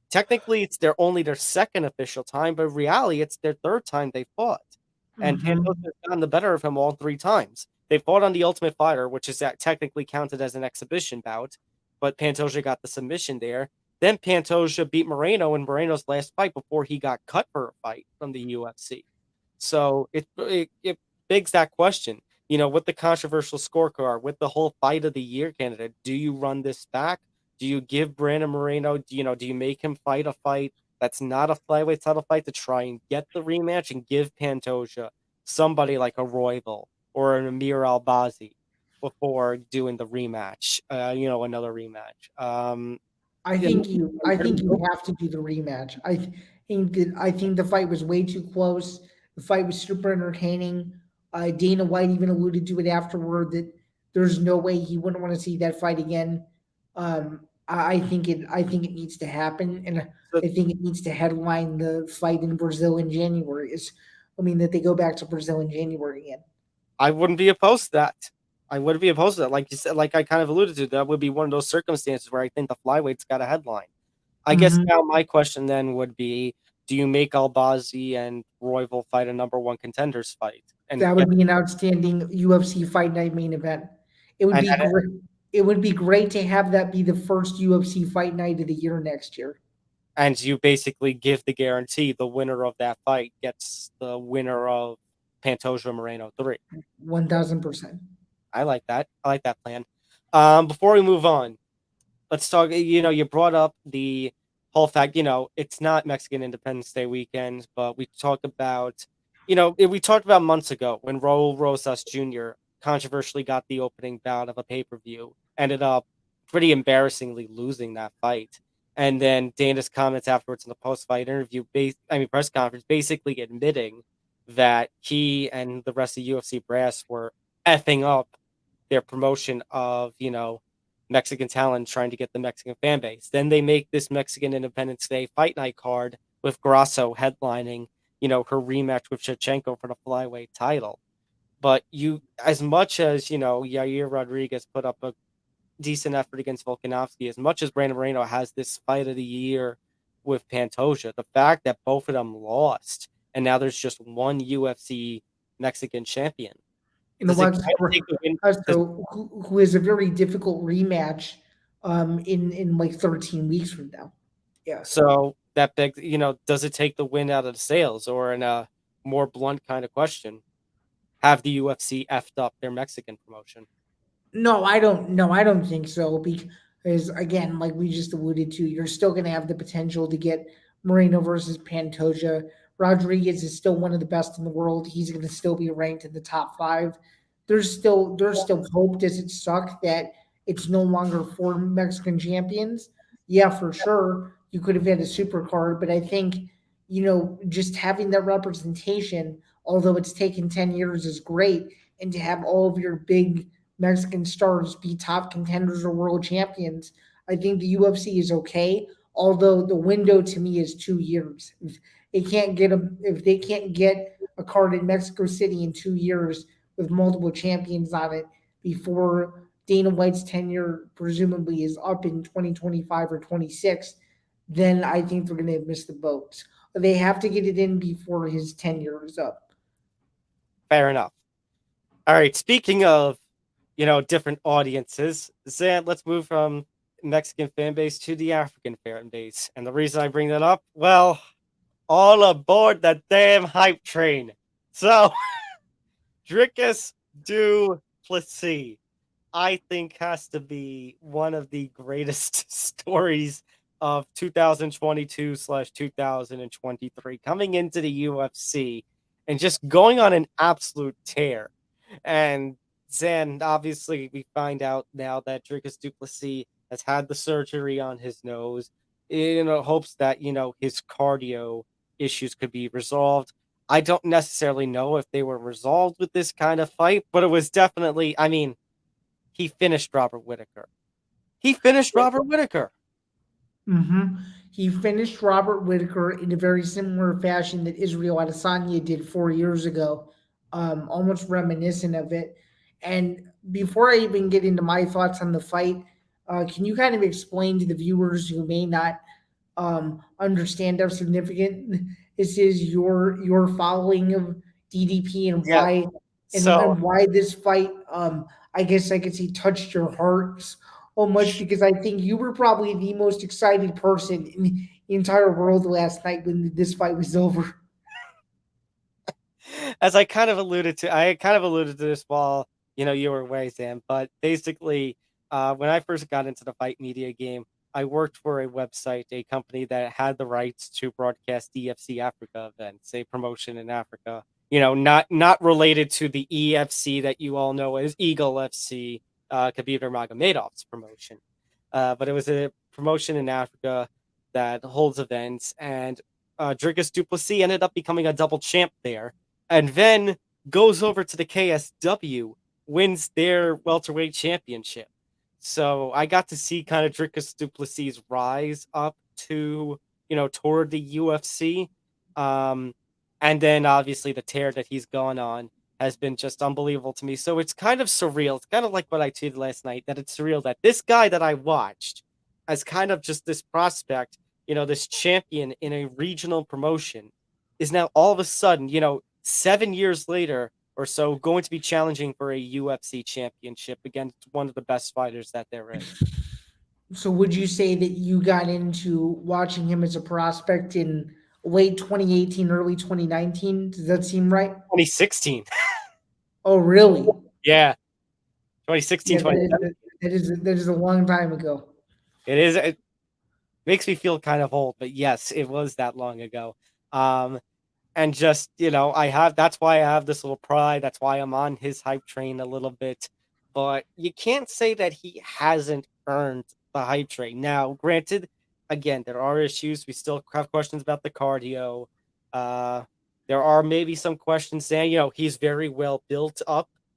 technically it's only their second official time, but in reality it's their third time they fought. And Pantoja Mm-hmm. has gotten the better of him all 3 times. They fought on the Ultimate Fighter, which is technically counted as an exhibition bout, but Pantoja got the submission there. Then Pantoja beat Moreno in Moreno's last fight before he got cut for a fight from the UFC. So it begs that question. With the controversial scorecard, with the whole fight of the year candidate, do you run this back? Do you give Brandon Moreno, do you make him fight a fight that's not a flyweight title fight to try and get the rematch and give Pantoja somebody like a Royval or an Amir Albazi before doing the rematch, another rematch? I think you have to do the rematch. I think the fight was way too close. The fight was super entertaining. Dana White even alluded to it afterward that there's no way he wouldn't want to see that fight again. I think it needs to happen, and So I think it needs to headline the fight in Brazil in January. I mean that they go back to Brazil in January again. I wouldn't be opposed to that. I wouldn't be opposed to that. Like you said, like I kind of alluded to, that would be one of those circumstances where I think the flyweight's got a headline. I guess Mm-hmm. now my question then would be, do you make Albazi and Royval fight a number one contenders fight and That get would be an outstanding UFC Fight Night main event. It would and be great. It would be great to have that be the first UFC Fight Night of the year next year. and you basically give the guarantee the winner of that fight gets the winner of Pantoja Moreno 3. 1000%. I like that. I like that plan. Before we move on, let's talk. You brought up the whole fact. It's not Mexican Independence Day weekend, but we talked about months ago when Raul Rosas Jr. controversially got the opening bout of a pay per view, ended up pretty embarrassingly losing that fight, and then Dana's comments afterwards in the post fight interview, press conference, basically admitting that he and the rest of the UFC brass were effing up their promotion of Mexican talent, trying to get the Mexican fan base. Then they make this Mexican Independence Day fight night card with Grasso headlining, her rematch with Shevchenko for the flyweight title. But as much as, Yair Rodriguez put up a decent effort against Volkanovski, as much as Brandon Moreno has this fight of the year with Pantoja, the fact that both of them lost and now there's just one UFC Mexican champion. You know Does it what? kind of take the win? So who is a very difficult rematch in like 13 weeks from now. Yeah. So that begs, does it take the wind out of the sails? Or in a more blunt kind of question, have the UFC effed up their Mexican promotion? No, I don't. No, I don't think so. Because again, like we just alluded to, you're still going to have the potential to get Moreno versus Pantoja. Rodriguez is still one of the best in the world. He's going to still be ranked in the top five. There's still hope. Does it suck that it's no longer four Mexican champions? Yeah, for sure. You could have had a super card, but I think just having that representation, although it's taken 10 years, is great. And to have all of your big Mexican stars be top contenders or world champions, I think the UFC is okay. Although the window to me is 2 years. If they can't get a card in Mexico City in 2 years with multiple champions on it before Dana White's tenure presumably is up in 2025 or 26, then I think they're going to miss the boat. They have to get it in before his tenure is up. Fair enough. All right. Speaking of, different audiences, Zan, let's move from Mexican fan base to the African fan base. And the reason I bring that up, well, all aboard the damn hype train. So, Dricus du Plessis, I think, has to be one of the greatest stories of 2022/2023 coming into the UFC and just going on an absolute tear. And Zan, obviously, we find out now that Dricus du Plessis has had the surgery on his nose in hopes that, his cardio issues could be resolved. I don't necessarily know if they were resolved with this kind of fight, but it was definitely, he finished Robert Whitaker. He finished Robert Whitaker. Mm-hmm. He finished Robert Whitaker in a very similar fashion that Israel Adesanya did 4 years ago, almost reminiscent of it. And before I even get into my thoughts on the fight, can you kind of explain to the viewers who may not understand how significant this is your following of DDP and Yeah. why So and why this fight I guess I could say touched your heart so much because I think you were probably the most excited person in the entire world last night when this fight was over. as I kind of alluded to this while you were away, Sam. But basically, when I first got into the fight media game, I worked for a website, a company that had the rights to broadcast EFC Africa events, a promotion in Africa. Not related to the EFC that you all know as Eagle FC, Khabib Nurmagomedov's promotion. But it was a promotion in Africa that holds events, and Dricus du Plessis ended up becoming a double champ there, and then goes over to the KSW, wins their welterweight championship. So I got to see kind of Dricus du Plessis' rise up to, toward the UFC. Um, and then obviously the tear that he's gone on has been just unbelievable to me. So it's kind of surreal. It's kind of like what I tweeted last night, that it's surreal that this guy that I watched as kind of just this prospect, this champion in a regional promotion is now all of a sudden, 7 years later or so, going to be challenging for a UFC championship against one of the best fighters that there is. So would you say that you got into watching him as a prospect in late 2018, early 2019? Does that seem right? 2016. Oh, really? Yeah. 2016, Yeah, 2017. that is a long time ago. It is. It makes me feel kind of old, but yes, it was that long ago. Um, and just that's why I have this little pride. That's why I'm on his hype train a little bit. But you can't say that he hasn't earned the hype train. Now, granted, again, there are issues. We still have questions about the cardio. Uh, there are maybe some questions saying, he's very well built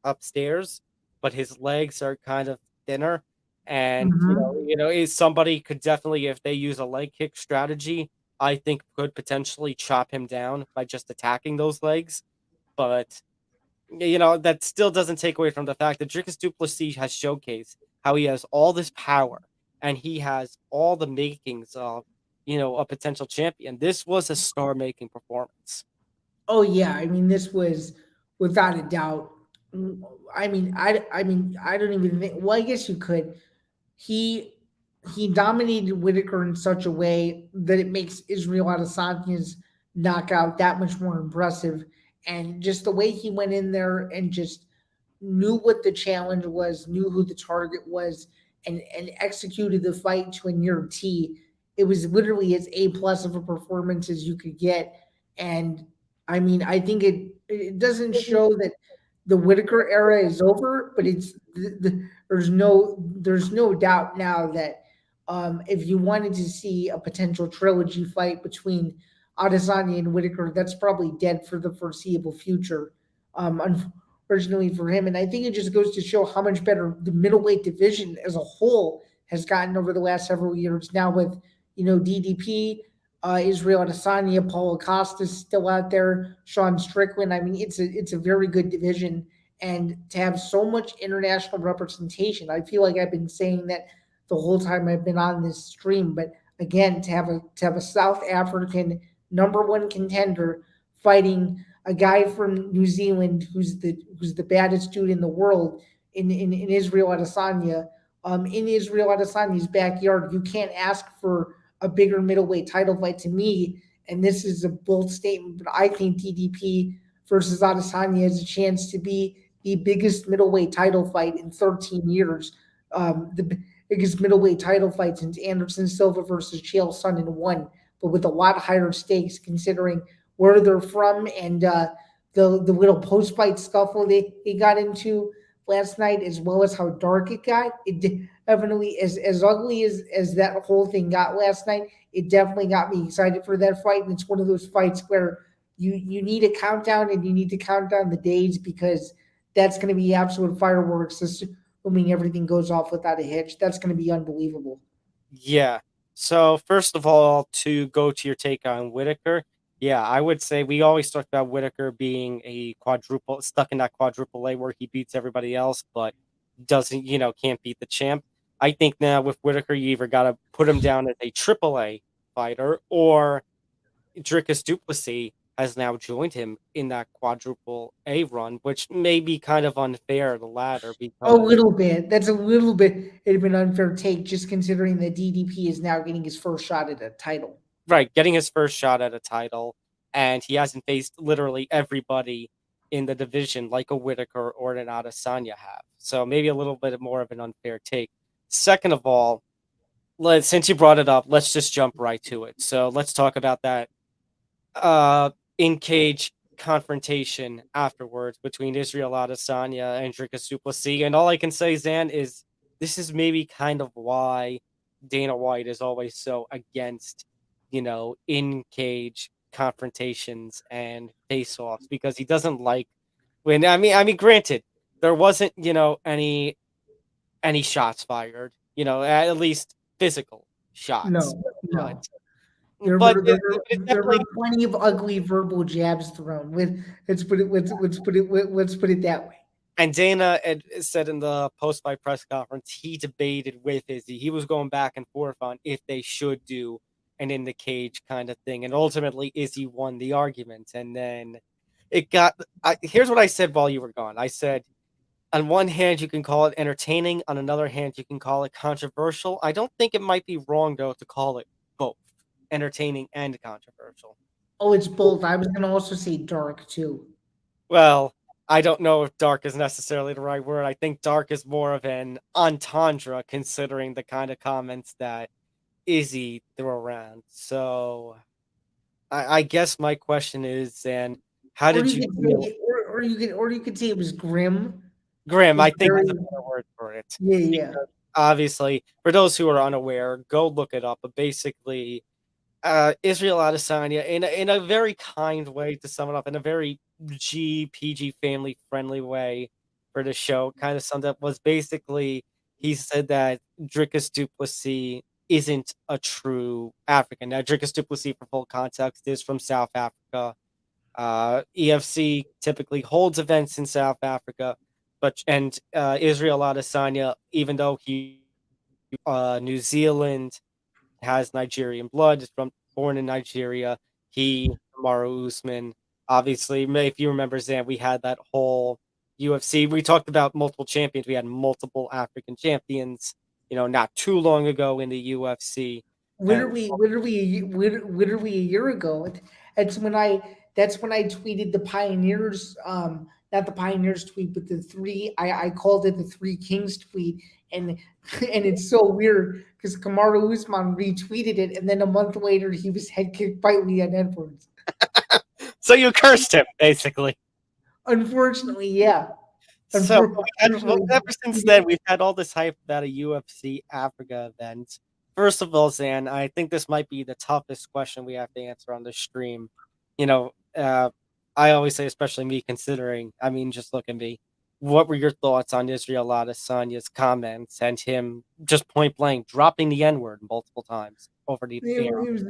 upstairs, but his legs are kind of thinner. And Mhm. is somebody could definitely, if they use a leg kick strategy, I think could potentially chop him down by just attacking those legs. But that still doesn't take away from the fact that Dricus du Plessis has showcased how he has all this power and he has all the makings of a potential champion. This was a star-making performance. Oh yeah, I mean this was without a doubt. I don't even think. Well, I guess you could. He he dominated Whitaker in such a way that it makes Israel Adesanya's knockout that much more impressive. And just the way he went in there and just knew what the challenge was, knew who the target was, and executed the fight to a near T. It was literally as A plus of a performance as you could get. And I mean, I think it doesn't show that the Whitaker era is over, but there's no doubt now that if you wanted to see a potential trilogy fight between Adesanya and Whitaker, that's probably dead for the foreseeable future. Unfortunately for him, and I think it just goes to show how much better the middleweight division as a whole has gotten over the last several years. Now with DDP, Israel Adesanya, Paulo Costa's still out there, Sean Strickland. I mean, it's a very good division, and to have so much international representation, I feel like I've been saying that the whole time I've been on this stream, but again, to have a South African number one contender fighting a guy from New Zealand who's the baddest dude in the world in Israel Adesanya. In Israel Adesanya's backyard, you can't ask for a bigger middleweight title fight to me. And this is a bold statement, but I think DDP versus Adesanya has a chance to be the biggest middleweight title fight in 13 years. The biggest middleweight title fight since Anderson Silva versus Chael Sonnen won, but with a lot higher stakes considering where they're from and the little post fight scuffle they got into last night, as well as how dark it got. It definitely, as ugly as that whole thing got last night, it definitely got me excited for that fight. And it's one of those fights where you need a countdown and you need to count down the days because that's going to be absolute fireworks. Assuming everything goes off without a hitch, that's going to be unbelievable. Yeah. So first of all, to go to your take on Whitaker, yeah, I would say we always talk about Whitaker being a quadruple stuck in that quadruple A where he beats everybody else, but doesn't, can't beat the champ. I think now with Whitaker, you either got to put him down as a triple A fighter, or Dricus Duplessis has now joined him in that quadruple A run, which may be kind of unfair, the latter, A because little bit. That's a little bit of an unfair take, just considering that DDP is now getting his first shot at a title. right, getting his first shot at a title, and he hasn't faced literally everybody in the division like a Whitaker or an Adesanya have. So maybe a little bit more of an unfair take. Second of all, since you brought it up, let's just jump right to it. So let's talk about that in cage confrontation afterwards between Israel Adesanya and Dricus Duplessis. And all I can say, Zan, is this is maybe kind of why Dana White is always so against, in cage confrontations and face offs, because he doesn't like when granted, there wasn't, any shots fired, at least physical shots. No, But no. There but were there it were, there were definitely. plenty of ugly verbal jabs thrown. Let's put it that way. And Dana said in the post-fight press conference, he debated with Izzy. He was going back and forth on if they should do an in the cage kind of thing. And ultimately, Izzy won the argument. And then here's what I said while you were gone. I said, on one hand, you can call it entertaining. On another hand, you can call it controversial. I don't think it might be wrong, though, to call it both entertaining and controversial. Oh, it's bold. I was gonna also say dark too. Well, I don't know if dark is necessarily the right word. I think dark is more of an entendre considering the kind of comments that Izzy threw around. So I guess my question is, and how Or did you you could feel? say, or you could say it was grim. Grim, It's I think very is a better word for it. yeah, yeah. Because obviously, for those who are unaware, go look it up. But basically, Israel Adesanya in a very kind way, to sum it up, in a very PG family friendly way for the show, kind of summed up, was basically he said that Dricus Duplessis isn't a true African. Now, Dricus Duplessis, for full context, is from South Africa. EFC typically holds events in South Africa, but Israel Adesanya, even though he New Zealand, has Nigerian blood, is born in Nigeria. Kamaru Usman, obviously, if you remember, Zan, we had that whole UFC. We talked about multiple champions. We had multiple African champions, not too long ago in the UFC. And Literally a year ago. That's when I tweeted the pioneers, not the pioneers tweet, but the three. I called it the Three Kings tweet, and and it's so weird because Kamaru Usman retweeted it, and then a month later he was head kicked by Leon Edwards. so you cursed him, basically. Unfortunately, yeah. So Unfortunately, ever since then, we've had all this hype about a UFC Africa event. First of all, Zan, I think this might be the toughest question we have to answer on the stream. You know, I always say, especially me, considering, just look at me. What were your thoughts on Israel Adesanya's comments and him just point blank dropping the N word multiple times over the air? it was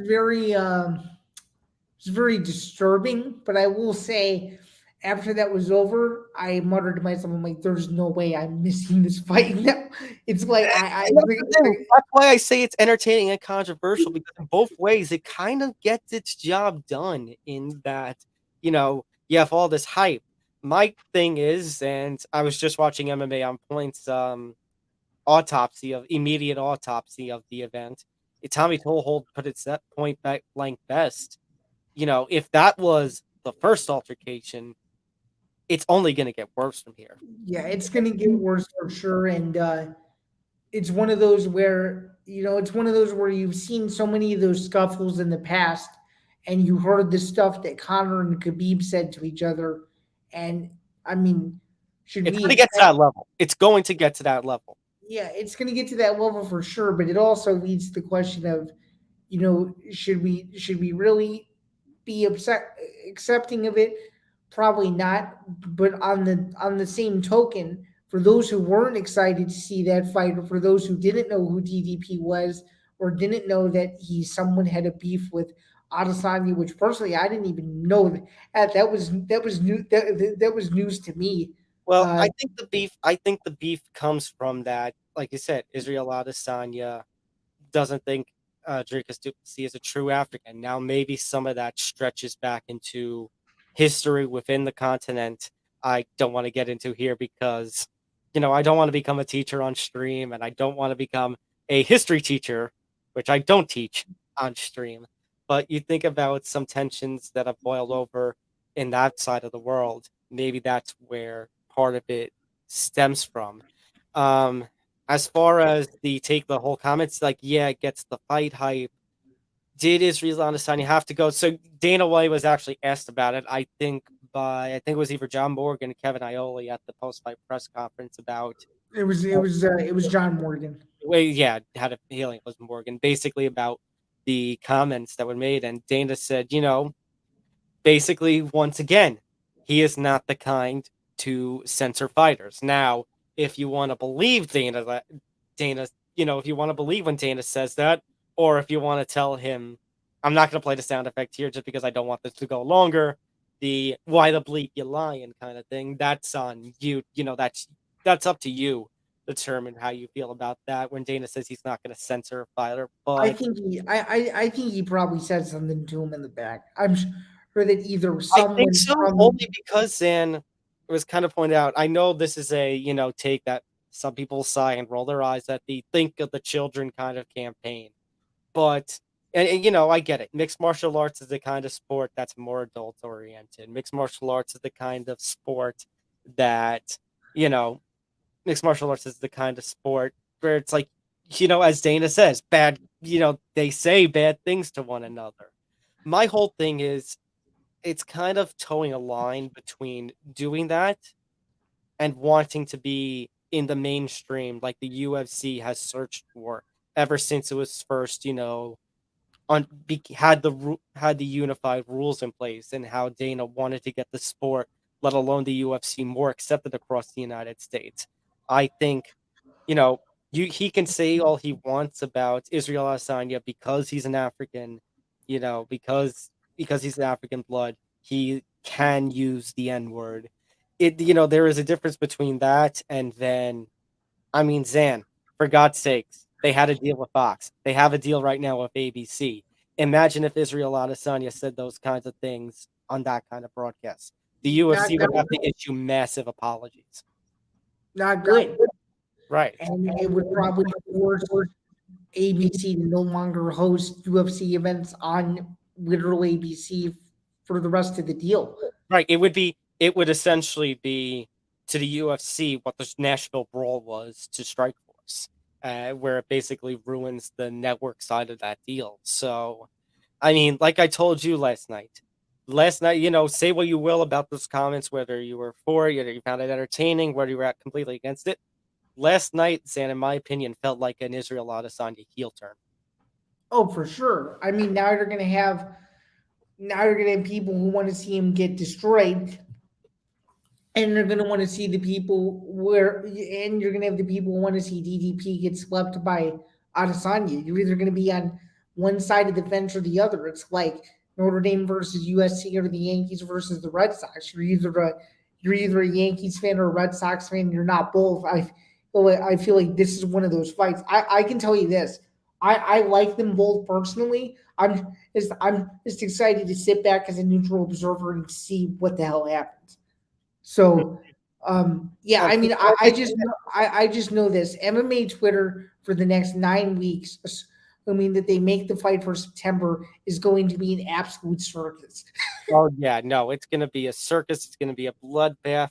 very disturbing. But I will say, after that was over, I muttered to myself, I'm like, "There's no way I'm missing this fight now." It's like I And that's the thing. That's why I say it's entertaining and controversial because in both ways it kind of gets its job done in that, you have all this hype. My thing is, and I was just watching MMA on Points immediate autopsy of the event. Tommy Toehold put it that point blank best. If that was the first altercation, it's only going to get worse from here. yeah, it's gonna get worse for sure, and it's one of those where it's one of those where you've seen so many of those scuffles in the past, and you heard the stuff that Connor and Khabib said to each other, and I mean, should It's we going to get to expect? that level. It's going to get to that level. Yeah, it's going to get to that level for sure, but it also leads to the question of, should we really be upset accepting of it? Probably not. But on the same token, for those who weren't excited to see that fight, or for those who didn't know who DDP was, or didn't know that someone had a beef with Adesanya, which personally I didn't even know that was new that was news to me. Well, Uh, I think the beef comes from that, like you said, Israel Adesanya doesn't think Dricus du Plessis is a true African. Now, maybe some of that stretches back into history within the continent. I don't want to get into here because, I don't want to become a teacher on stream, and I don't want to become a history teacher, which I don't teach on stream. But you think about some tensions that have boiled over in that side of the world. Maybe that's where part of it stems from. Um, as far as the whole comments, like, yeah, it gets the fight hype. Did Israel Adesanya have to go? So Dana White was actually asked about it. I think it was either John Morgan or Kevin Iole at the post fight press conference about. it was John Morgan. Well, yeah, had a feeling it was Morgan, basically about the comments that were made, and Dana said, basically, once again, he is not the kind to censor fighters. Now, if you want to believe Dana, if you want to believe when Dana says that, or if you want to tell him, I'm not going to play the sound effect here just because I don't want this to go longer. The why the bleep you lying kind of thing. That's on you. That's up to you to determine how you feel about that. When Dana says he's not going to censor a fighter, I but think I think he probably said something to him in the back. I'm sure that either I think someone so, from only because then it was kind of pointed out. I know this is a, take that some people sigh and roll their eyes at the think of the children kind of campaign. But, I get it. Mixed martial arts is the kind of sport that's more adult oriented. Mixed martial arts is the kind of sport that, you know, mixed martial arts is the kind of sport where it's like, as Dana says, they say bad things to one another. My whole thing is it's kind of towing a line between doing that and wanting to be in the mainstream like the UFC has searched for ever since it was first, had the unified rules in place, and how Dana wanted to get the sport, let alone the UFC, more accepted across the United States. I think, you know, he can say all he wants about Israel Adesanya because he's an African, because he's an African blood, he can use the N word. There is a difference between that and then, I mean, Zan, for God's sakes, they had a deal with Fox. They have a deal right now with ABC. Imagine if Israel Adesanya said those kinds of things on that kind of broadcast. The not UFC would not, have to issue massive apologies. not good, Right. and it would probably force ABC to no longer host UFC events on literal ABC for the rest of the deal. Right. It would essentially be to the UFC what the Nashville Brawl was to Strikeforce, where it basically ruins the network side of that deal. So, I mean, like I told you last night. Say what you will about those comments, whether you were for it, whether you found it entertaining, whether you were completely against it. Last night, Zan, in my opinion, felt like an Israel Adesanya heel turn. Oh, for sure. I mean, now you're gonna have people who want to see him get destroyed, and they're gonna want to see the people and you're gonna have the people who want to see DDP get swept by Adesanya. You're either gonna be on one side of the fence or the other. It's like Notre Dame versus USC or the Yankees versus the Red Sox. You're either a Yankees fan or a Red Sox fan. You're not both. I feel like this is one of those fights. I can tell you this. I like them both personally. I'm just excited to sit back as a neutral observer and see what the hell happens. So, yeah, I mean, Before we I just know this MMA Twitter for the next 9 weeks, assuming that they make the fight for September, is going to be an absolute circus. Oh yeah, no, it's gonna be a circus. It's gonna be a bloodbath,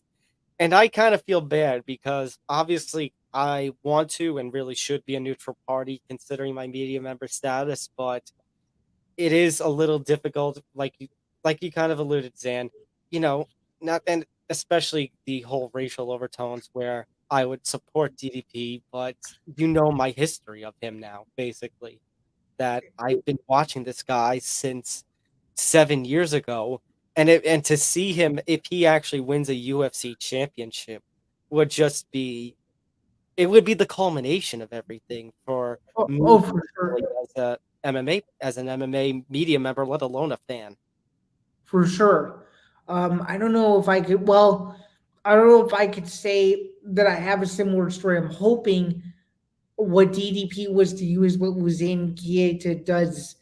and I kind of feel bad because obviously I want to and really should be a neutral party considering my media member status, but it is a little difficult, like you kind of alluded, Zan. You know, not and especially the whole racial overtones where I would support DDP, but you know my history of him now, basically. That I've been watching this guy since 7 years ago, and to see him if he actually wins a UFC championship would just be it would be the culmination of everything for me For personally sure. as an MMA media member, let alone a fan. For sure. I don't know if I could. Well, I don't know if I could say that I have a similar story. I'm hoping what DDP was to you is what Zain does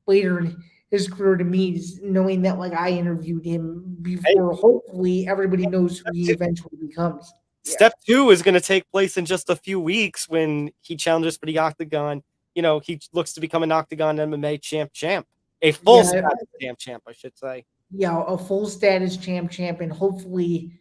later in his career to me, is knowing that like I interviewed him Hey, before. Hopefully, everybody knows who he eventually becomes. Yeah. step two is going to take place in just a few weeks when he challenges for the Octagon. He looks to become an Octagon MMA champ, a full Yeah, status champ, I should say. yeah, a full status champ, and hopefully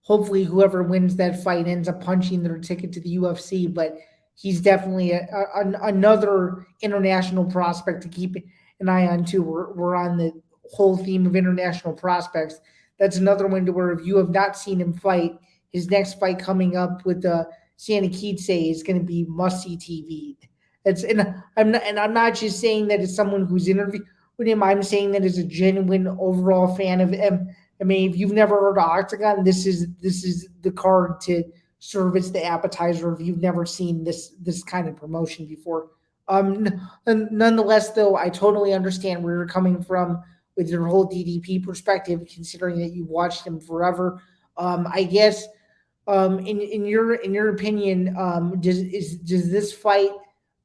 whoever wins that fight ends up punching their ticket to the UFC. But he's definitely another international prospect to keep an eye on too. We're on the whole theme of international prospects. That's another one to where if you have not seen him fight, his next fight coming up with Santa Kitse is going to be must see TV. And I'm not just saying that as someone who's interviewed with him. I'm saying that as a genuine overall fan of him. I mean, if you've never heard of Octagon, this is the card to serve as the appetizer if you've never seen this kind of promotion before. And nonetheless, though, I totally understand where you're coming from with your whole DDP perspective, considering that you've watched him forever. I guess in your opinion, does this fight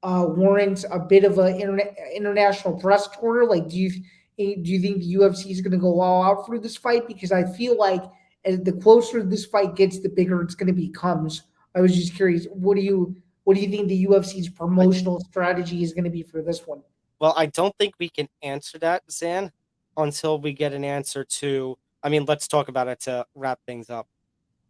warrant a bit of an international press tour? Like, do you think the UFC is going to go all out for this fight? Because I feel like as the closer this fight gets, the bigger it's going to become. So I was just curious, what do you think the UFC's I, promotional strategy is going to be for this one? well, I don't think we can answer that, Zan, until we get an answer to. I mean, let's talk about it to wrap things up.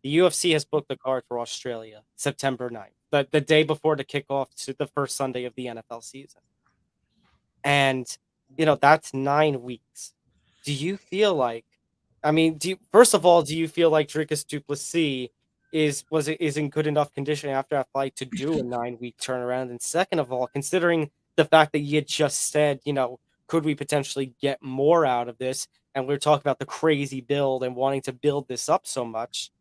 The UFC has booked the card for Australia, September 9th, the day before the kickoff to the first Sunday of the NFL season. And, that's 9 weeks. Do you feel like, I mean, first of all, do you feel like Dricus Duplessis is in good enough condition after that fight to do a 9 week turnaround? And second of all, considering the fact that you had just said, could we potentially get more out of this? And we're talking about the crazy build and wanting to build this up so much.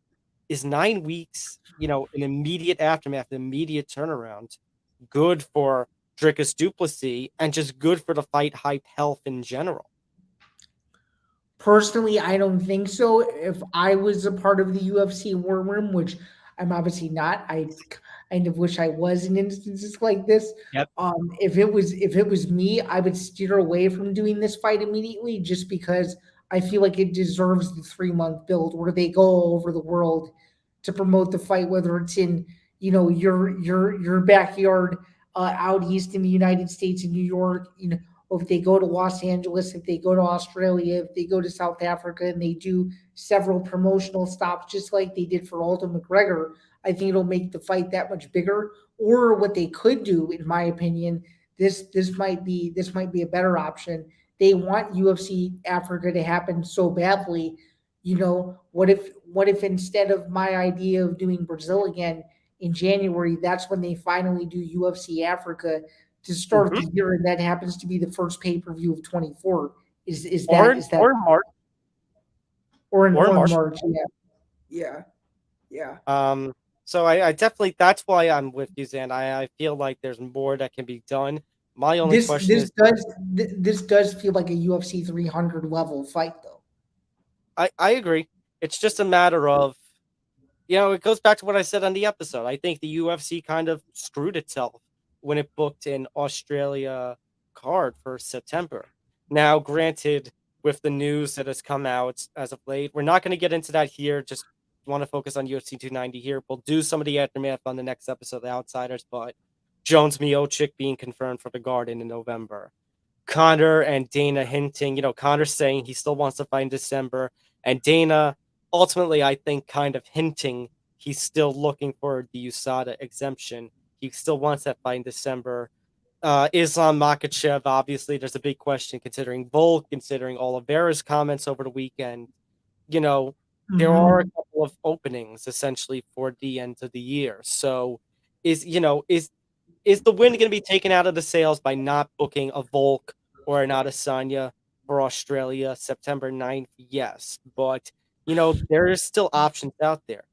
Is 9 weeks, an immediate aftermath, an immediate turnaround, good for Dricus Duplessis and just good for the fight hype health in general? Personally, I don't think so. If I was a part of the UFC war room, which I'm obviously not, I kind of wish I was in instances like this. Yep. If it was me, I would steer away from doing this fight immediately, just because I feel like it deserves the 3 month build where they go all over the world to promote the fight, whether it's in your backyard out east in the United States in New York, or if they go to Los Angeles, if they go to Australia, if they go to South Africa, and they do several promotional stops, just like they did for Alton McGregor, I think it'll make the fight that much bigger. Or what they could do, in my opinion, this might be a better option. They want UFC Africa to happen so badly. What if instead of my idea of doing Brazil again in January, that's when they finally do UFC Africa to start Mhm. the year, and that happens to be the first pay per view of 24. Is Or that in, is that or in March, or in or in or in March. March? Yeah, yeah, yeah. So I definitely, that's why I'm with you, Zan. I feel like there's more that can be done. My only question is, This does feel like a UFC 300 level fight, though. I agree. It's just a matter of, it goes back to what I said on the episode. I think the UFC kind of screwed itself when it booked an Australia card for September. Now, granted, with the news that has come out as of late, we're not going to get into that here. Just want to focus on UFC 290 here. We'll do some of the aftermath on the next episode of The Outsiders, but Jones Miocic being confirmed for the Garden in November. Conor and Dana hinting, Conor saying he still wants to fight in December, and Dana ultimately, I think, kind of hinting he's still looking for the USADA exemption. He still wants that fight in December. Islam Makhachev, obviously, there's a big question considering Volk, considering Oliveira's comments over the weekend. There are a couple of openings essentially for the end of the year. So is the win going to be taken out of the sales by not booking a Volk or an Adesanya for Australia September 9th? Yes, but there is still options out there.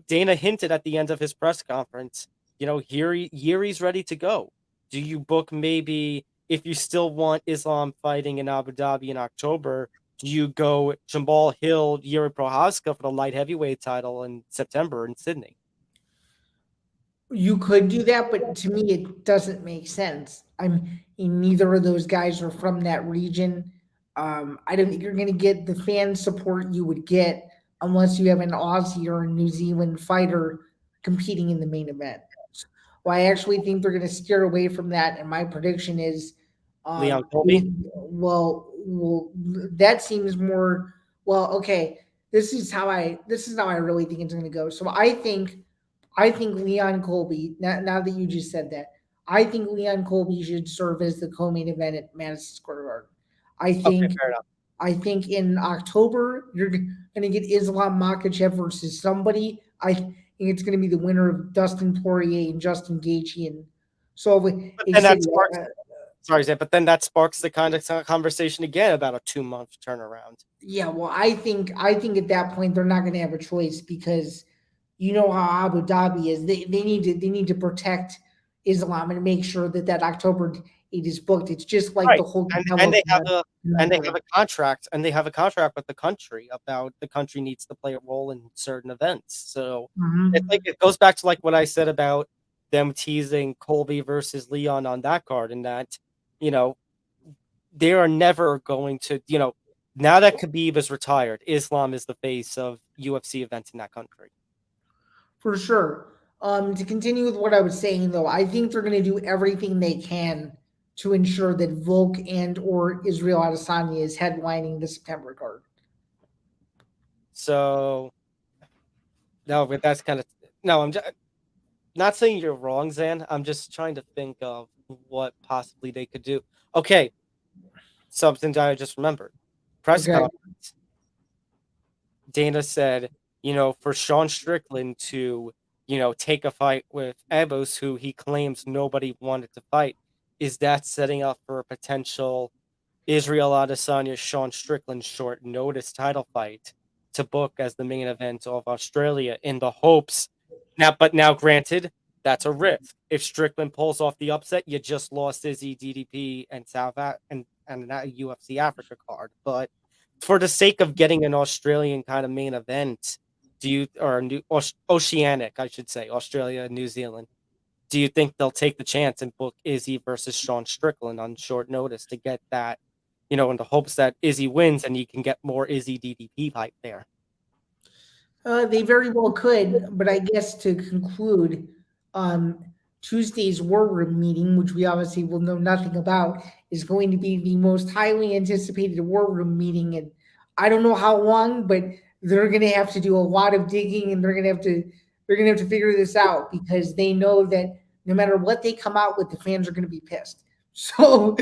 Dana hinted at the end of his press conference, Yuri's ready to go. Do you book maybe, if you still want Islam fighting in Abu Dhabi in October, do you go Jamal Hill, Yuri Prohaska for the light heavyweight title in September in Sydney? You could do that, but to me, it doesn't make sense. Neither of those guys are from that region. I don't think you're going to get the fan support you would get unless you have an Aussie or a New Zealand fighter competing in the main event. Well, I actually think they're going to steer away from that, and my prediction is, Leon Colby? well, that seems more. Well, okay, this is how I really think it's going to go. So I think Leon Colby. Now that you just said that, I think Leon Colby should serve as the co-main event at Madison Square Garden. Okay, fair enough. I think in October you're going to get Islam Makhachev versus somebody. I think it's going to be the winner of Dustin Poirier and Justin Gaethje. And so, sorry, Zan, but then that sparks the kind of conversation again about a 2-month turnaround. Yeah, well, I think at that point they're not going to have a choice because you know how Abu Dhabi is. They need to protect Islam and make sure that October it is booked. It's just like right. the whole and they have a contract with the country about the country needs to play a role in certain events. So it's like it goes back to like what I said about them teasing Colby versus Leon on that card, and that they are never going to now that Khabib is retired, Islam is the face of UFC events in that country. For sure. To continue with what I was saying, though, I think they're going to do everything they can to ensure that Volk and or Israel Adesanya is headlining the September card. So, no, but that's kind of I'm not saying you're wrong, Zan. I'm just trying to think of what possibly they could do. Okay, something that I just remembered. Press conference. Dana said, for Sean Strickland to, take a fight with Ebos, who he claims nobody wanted to fight, is that setting up for a potential Israel Adesanya Sean Strickland short notice title fight to book as the main event of Australia in the hopes now granted, that's a risk. If Strickland pulls off the upset, you just lost Izzy, DDP, and and that UFC Africa card. But for the sake of getting an Australian kind of main event, Oceanic, I should say, Australia, New Zealand, do you think they'll take the chance and book Izzy versus Sean Strickland on short notice to get that, in the hopes that Izzy wins and you can get more Izzy DDP hype there? They very well could, but I guess to conclude, Tuesday's War Room meeting, which we obviously will know nothing about, is going to be the most highly anticipated War Room meeting, and I don't know how long, but they're going to have to do a lot of digging, and they're going to have to figure this out because they know that no matter what they come out with, the fans are going to be pissed. So,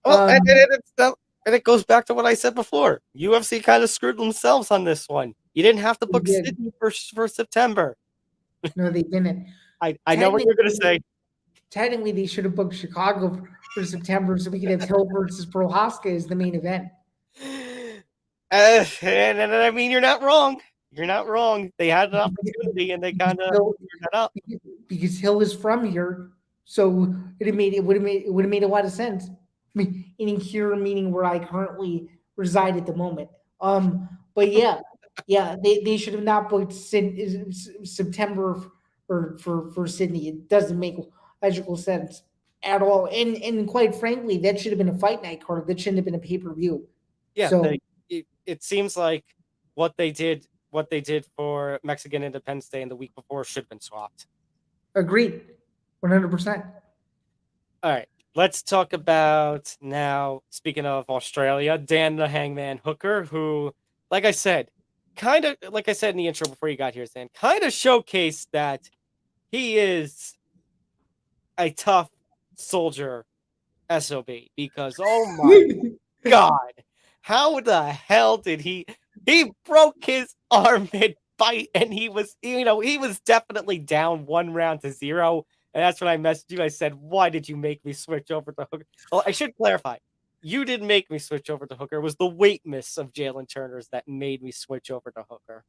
and it goes back to what I said before. UFC kind of screwed themselves on this one. You didn't have to book Sydney for September. No, they didn't. I know what you're going to say. Technically, they should have booked Chicago for September so we could have Hill versus Prohaska as the main event. And I mean, you're not wrong. You're not wrong. They had an opportunity and they kind of figured that out. Because Hill is from here, So it would have made a lot of sense. I mean, in here, meaning where I currently reside at the moment. But yeah, they should have not booked September for Sydney. It doesn't make logical sense at all. And quite frankly, that should have been a fight night card. That shouldn't have been a pay per view. Yeah, So it seems like what they did for Mexican Independence Day and the week before should have been swapped. agreed, 100%. All right, let's talk about now. Speaking of Australia, Dan the Hangman Hooker, who, like I said, kind of like I said in the intro before you got here, Dan, kind of showcased that he is a tough soldier SOB because oh my God, how the hell did he broke his arm mid fight and he was definitely down 1-0, and that's when I messaged you. I said, "Why did you make me switch over to Hooker?" Well, I should clarify. You didn't make me switch over to Hooker. It was the weight miss of Jalen Turner's that made me switch over to Hooker.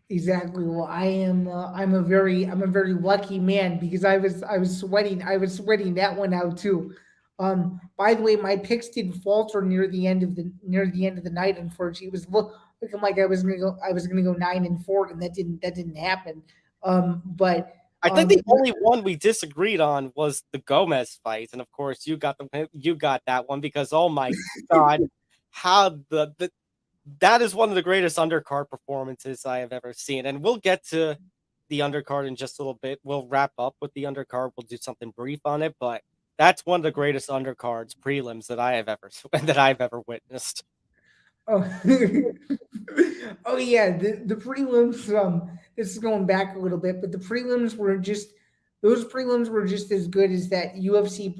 Exactly. Well, I'm a very lucky man because I was sweating that one out too. By the way, my picks did falter near the end of the night. Unfortunately, it was looking like I was gonna go 9-4, and that didn't happen. But I think um, the only one we disagreed on was the Gomez fight, and of course you got that one because oh my God, how that is one of the greatest undercard performances I have ever seen. And we'll get to the undercard in just a little bit. We'll wrap up with the undercard. We'll do something brief on it, but that's one of the greatest undercards prelims that I have ever that I've ever witnessed. Oh, oh yeah, the prelims. This is going back a little bit, but the prelims were just those prelims were just as good as that UFC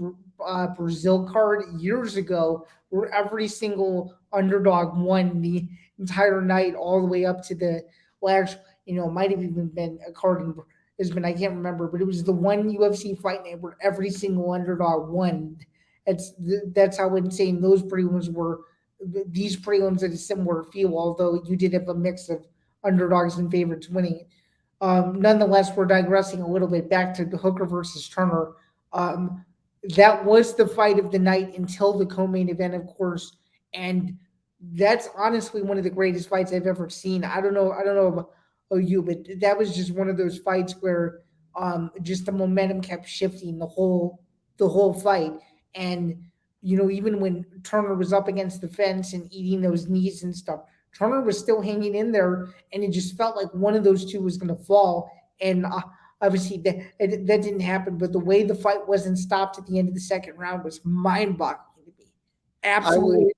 Brazil card years ago, where every single underdog won the entire night, all the way up to the last. It might have even been a card in Brisbane. I can't remember, but it was the one UFC fight night where every single underdog won. That's how insane those prelims were. These prelims had a similar feel, although you did have a mix of underdogs and favorites winning. Nonetheless, we're digressing a little bit back to the Hooker versus Turner. Um, that was the fight of the night until the co-main event, of course, and that's honestly one of the greatest fights I've ever seen. I don't know about you, but that was just one of those fights where just the momentum kept shifting the whole fight, and even when Turner was up against the fence and eating those knees and stuff, Turner was still hanging in there, and it just felt like one of those two was going to fall. And obviously, that didn't happen. But the way the fight wasn't stopped at the end of the second round was mind boggling to me. I mean, Absolutely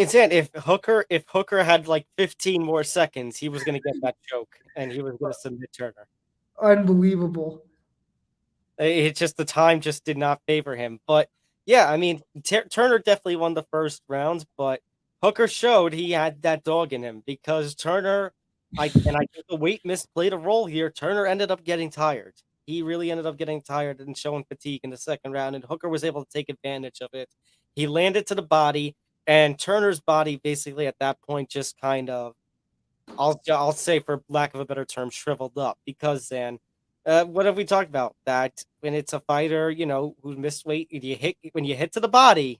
Dan, if Hooker had like 15 more seconds, he was going to get that choke and he was going to submit Turner. unbelievable. It's just the time just did not favor him. But yeah, I mean, Turner definitely won the first round, but Hooker showed he had that dog in him because Turner, I think the weight miss played a role here. Turner ended up getting tired. He really ended up getting tired and showing fatigue in the second round, and Hooker was able to take advantage of it. He landed to the body, and Turner's body basically at that point just kind of I'll say for lack of a better term, shriveled up because then what have we talked about? That when it's a fighter, who missed weight, when you hit to the body,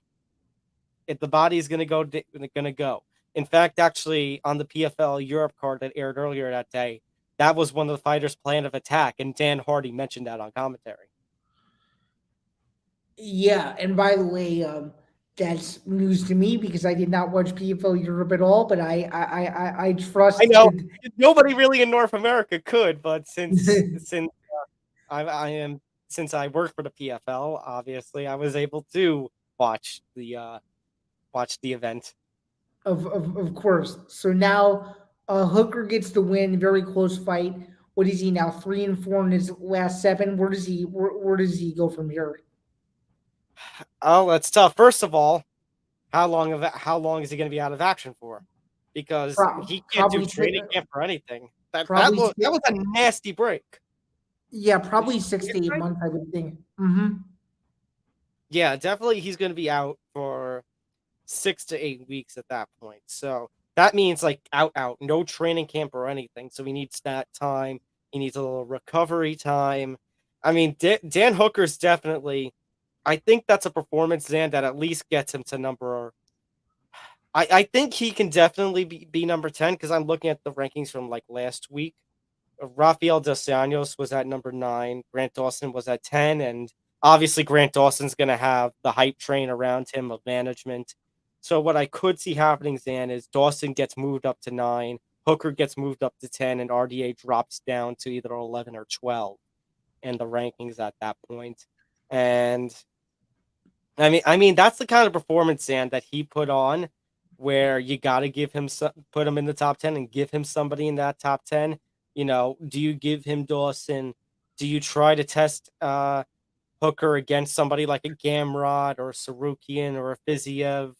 if the body is gonna go. In fact, actually, on the PFL Europe card that aired earlier that day, that was one of the fighters' plan of attack, and Dan Hardy mentioned that on commentary. Yeah, and by the way, that's news to me because I did not watch PFL Europe at all. But I I trust know the nobody really in North America could, but since I am since I work for the PFL, obviously I was able to watch the event. of course. So now Hooker gets the win. Very close fight. What is he now? 3-4 in his last seven. Where does he go from here? Oh, that's tough. First of all, how long is he going to be out of action for? Because he can't do Probably training camp for anything. probably That was a nasty break. yeah, Did probably you six see it, to eight Frank? months. I would think. Mm-hmm. Yeah, definitely he's going to be out for 6 to 8 weeks at that point. So that means like out, no training camp or anything. So he needs that time. He needs a little recovery time. I mean, Dan Hooker's definitely. I think that's a performance, Zan, that at least gets him to number. I think he can definitely be number 10 because I'm looking at the rankings from like last week. Rafael Dos Anjos was at number 9. Grant Dawson was at 10. And obviously, Grant Dawson's going to have the hype train around him of management. So, what I could see happening, Zan, is Dawson gets moved up to 9, Hooker gets moved up to 10, and RDA drops down to either 11 or 12 in the rankings at that point. And I mean that's the kind of performance, Zan, that he put on, where you got to give him put him in the top 10 and give him somebody in that top 10. Do you give him Dawson? Do you try to test Hooker against somebody like a Gamrot or a Sarukian or a Fiziev?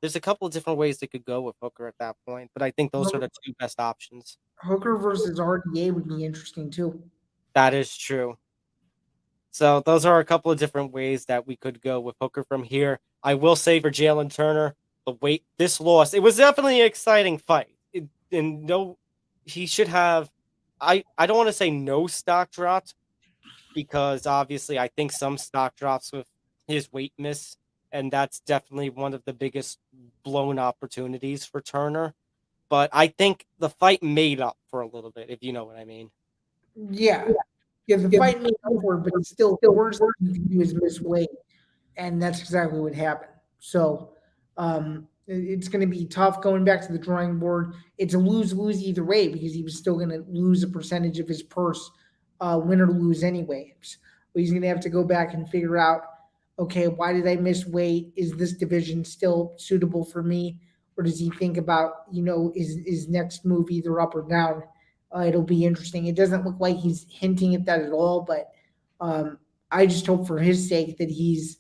There's a couple of different ways they could go with Hooker at that point, but I think those are the two best options. Hooker versus RDA would be interesting too. That is true. So those are a couple of different ways that we could go with Hooker from here. I will say for Jalen Turner, this loss, it was definitely an exciting fight. And no, he should have. I don't want to say no stock dropped, because obviously I think some stock drops with his weight miss, and that's definitely one of the biggest blown opportunities for Turner. But I think the fight made up for a little bit, if you know what I mean. Yeah, yeah. The fight made up for it, but it's still the worst thing you can do is miss weight, and that's exactly what happened. So it's going to be tough going back to the drawing board. It's a lose lose either way because he was still going to lose a percentage of his purse, win or lose anyway. But he's going to have to go back and figure out, okay, why did I miss weight? Is this division still suitable for me? Or does he think about, his next move either up or down? It'll be interesting. It doesn't look like he's hinting at that at all, but um, I just hope for his sake that he's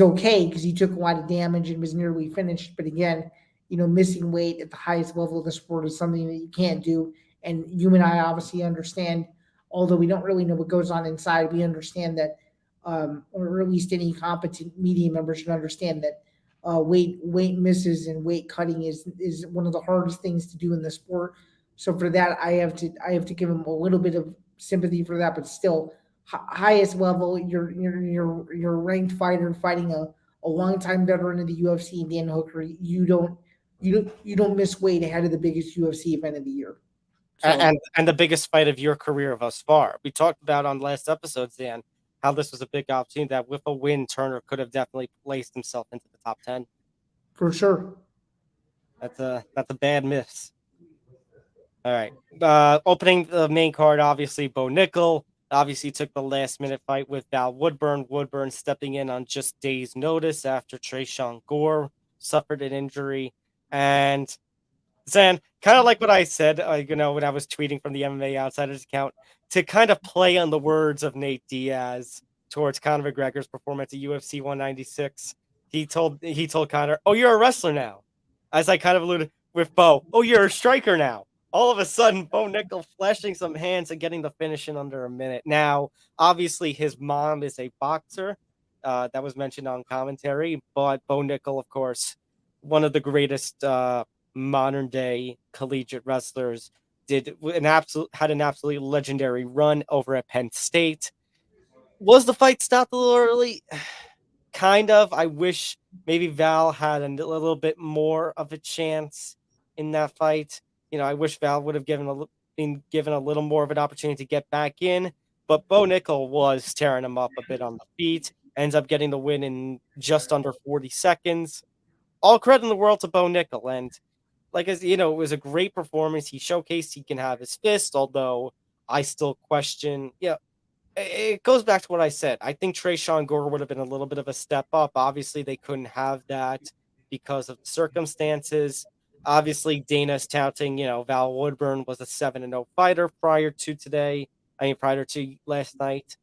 okay because he took a lot of damage and was nearly finished. But again, missing weight at the highest level of the sport is something that you can't do. And you and I obviously understand, although we don't really know what goes on inside, we understand that, or at least any competent media member should understand that weight misses and weight cutting is one of the hardest things to do in the sport. So for that, I have to give him a little bit of sympathy for that, but still, highest level, you're a ranked fighter fighting a longtime veteran of the UFC, Dan Hooker. You don't miss weight ahead of the biggest UFC event of the year. So And the biggest fight of your career thus far. We talked about on last episode, Dan, how this was a big opportunity that with a win, Turner could have definitely placed himself into the top 10. for sure. That's a bad miss. All right. Opening the main card, obviously, Bo Nickel obviously took the last minute fight with Val Woodburn. Woodburn stepping in on just days' notice after Tresean Gore suffered an injury. And Zan, kind of like what I said, when I was tweeting from the MMA Outsiders account, to kind of play on the words of Nate Diaz towards Conor McGregor's performance at UFC 196. He told Conor, "Oh, you're a wrestler now," as I kind of alluded with Bo. "Oh, you're a striker now." All of a sudden, Bo Nickel flashing some hands and getting the finish in under a minute. Now, obviously, his mom is a boxer. That was mentioned on commentary, but Bo Nickel, of course, one of the greatest modern day collegiate wrestlers, had an absolutely legendary run over at Penn State. Was the fight stopped a little early? Kind of. I wish maybe Val had a little bit more of a chance in that fight. I wish Val would have been given a little more of an opportunity to get back in. But Bo Nickel was tearing him up a bit on the feet. Ends up getting the win in just under 40 seconds. All credit in the world to Bo Nickel. And it was a great performance. He showcased he can have his fist, although I still question. Yeah, it goes back to what I said. I think Tresean Gore would have been a little bit of a step up. Obviously, they couldn't have that because of the circumstances. Obviously, Dana's touting, Val Woodburn was a 7-0 fighter prior to today. Prior to last night.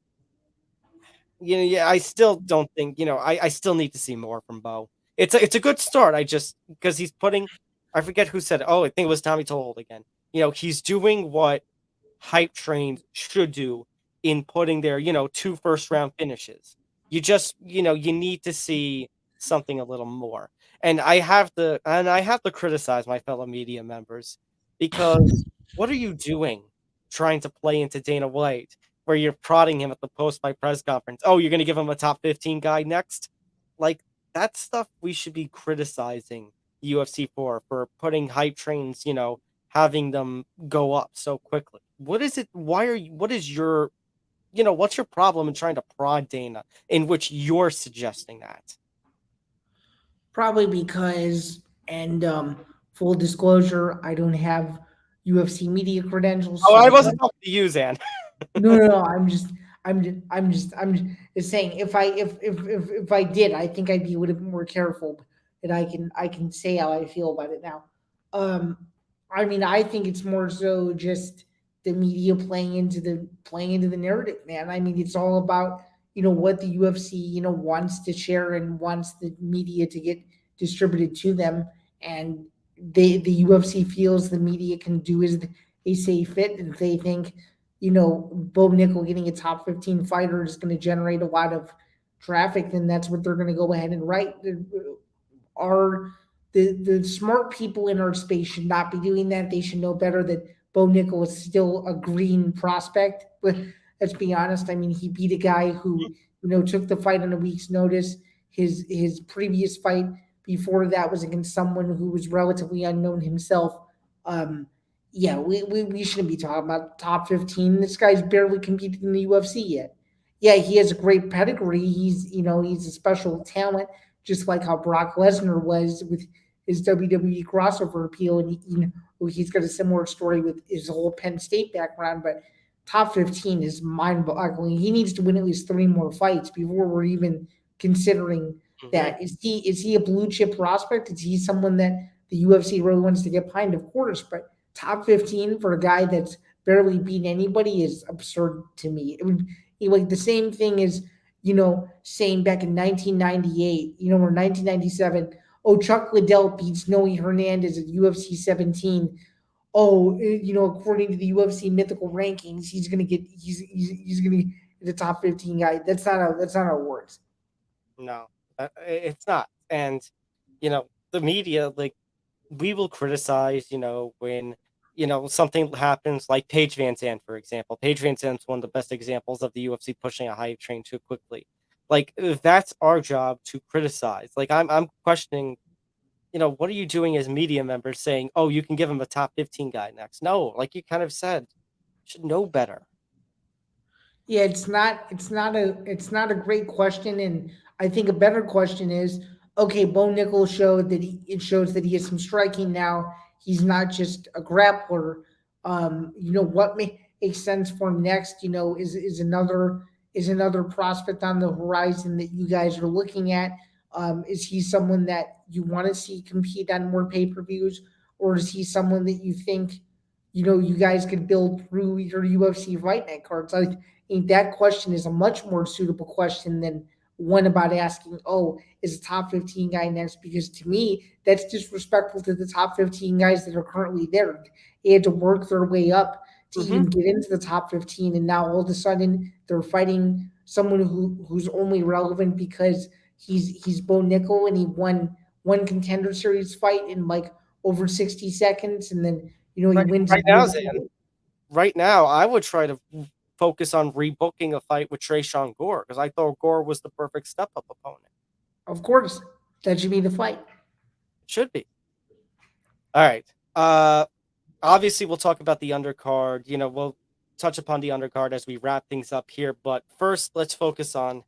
Yeah, I still don't think, I still need to see more from Bo. It's a good start. I just, because he's putting, I forget who said it. Oh, I think it was Tommy Told again. He's doing what hype trains should do in putting their, 2 first-round finishes. You just, you need to see something a little more. And I have to criticize my fellow media members, because what are you doing trying to play into Dana White where you're prodding him at the post-fight press conference. Oh, you're going to give him a top 15 guy next? Like, that's stuff we should be criticizing UFC for putting hype trains, having them go up so quickly. What is it? What is your, what's your problem in trying to prod Dana in which you're suggesting that? Probably because, and full disclosure, I don't have UFC media credentials, Oh, so I I wasn't can't. talking to you, Zan. No. I'm just saying. If I did, I think I'd be a little bit more careful. And I can say how I feel about it now. Um, I mean, I think it's more so just the media playing into the narrative, man. I mean, it's all about what the UFC wants to share and wants the media to get distributed to them, and the UFC feels the media can do as they say fit, and if they think Bo Nickel getting a top 15 fighter is going to generate a lot of traffic, then that's what they're going to go ahead and write. Our the smart people in our space should not be doing that. They should know better that Bo Nickel is still a green prospect. But let's be honest. I mean, he beat a guy who took the fight on a week's notice. His previous fight before that was against someone who was relatively unknown himself. Um, yeah, we shouldn't be talking about top 15. This guy's barely competed in the UFC yet. Yeah, he has a great pedigree. He's a special talent, just like how Brock Lesnar was with his WWE crossover appeal, and he's got a similar story with his whole Penn State background. But top 15 is mind-boggling. He needs to win at least 3 more fights before we're even considering Mhm. that. Is he a blue chip prospect? Is he someone that the UFC really wants to get behind? Of course, but top 15 for a guy that's barely beat anybody is absurd to me. It would be like the same thing as saying back in 1998, or 1997, oh, Chuck Liddell beats Noe Hernandez at UFC 17. Oh, according to the UFC mythical rankings, he's gonna get the top 15 guy. That's not how it works. No, it's not. And, the media, like, we will criticize, when, something happens like Paige Van Zandt, for example. Paige Van Zandt's one of the best examples of the UFC pushing a hype train too quickly. Like, that's our job to criticize. Like, I'm questioning, what are you doing as media members saying, oh, you can give him a top 15 guy next? No, like you kind of said, should know better. Yeah, it's not a great question, and I think a better question is, okay, Bo Nichols showed that it shows that he has some striking now. He's not just a grappler. What makes sense for him next, is another prospect on the horizon that you guys are looking at. Is he someone that you want to see compete on more pay-per-views, or is he someone that you think you guys could build through your UFC fight night cards? I think that question is a much more suitable question than one about asking, oh, is a top 15 guy next? Because to me, that's disrespectful to the top 15 guys that are currently there. They had to work their way up to Hmm. even get into the top 15. And now all of a sudden they're fighting someone who's only relevant because he's Bo Nickel and he won one contender series fight in like over 60 seconds. And then, he Right, wins a right now, UFC. Zan. Right now, I would try to focus on rebooking a fight with Tresean Gore because I thought Gore was the perfect step up opponent. Of course, that should be the fight. It should be. All right. Obviously, we'll talk about the undercard. We'll touch upon the undercard as we wrap things up here. But first, let's focus on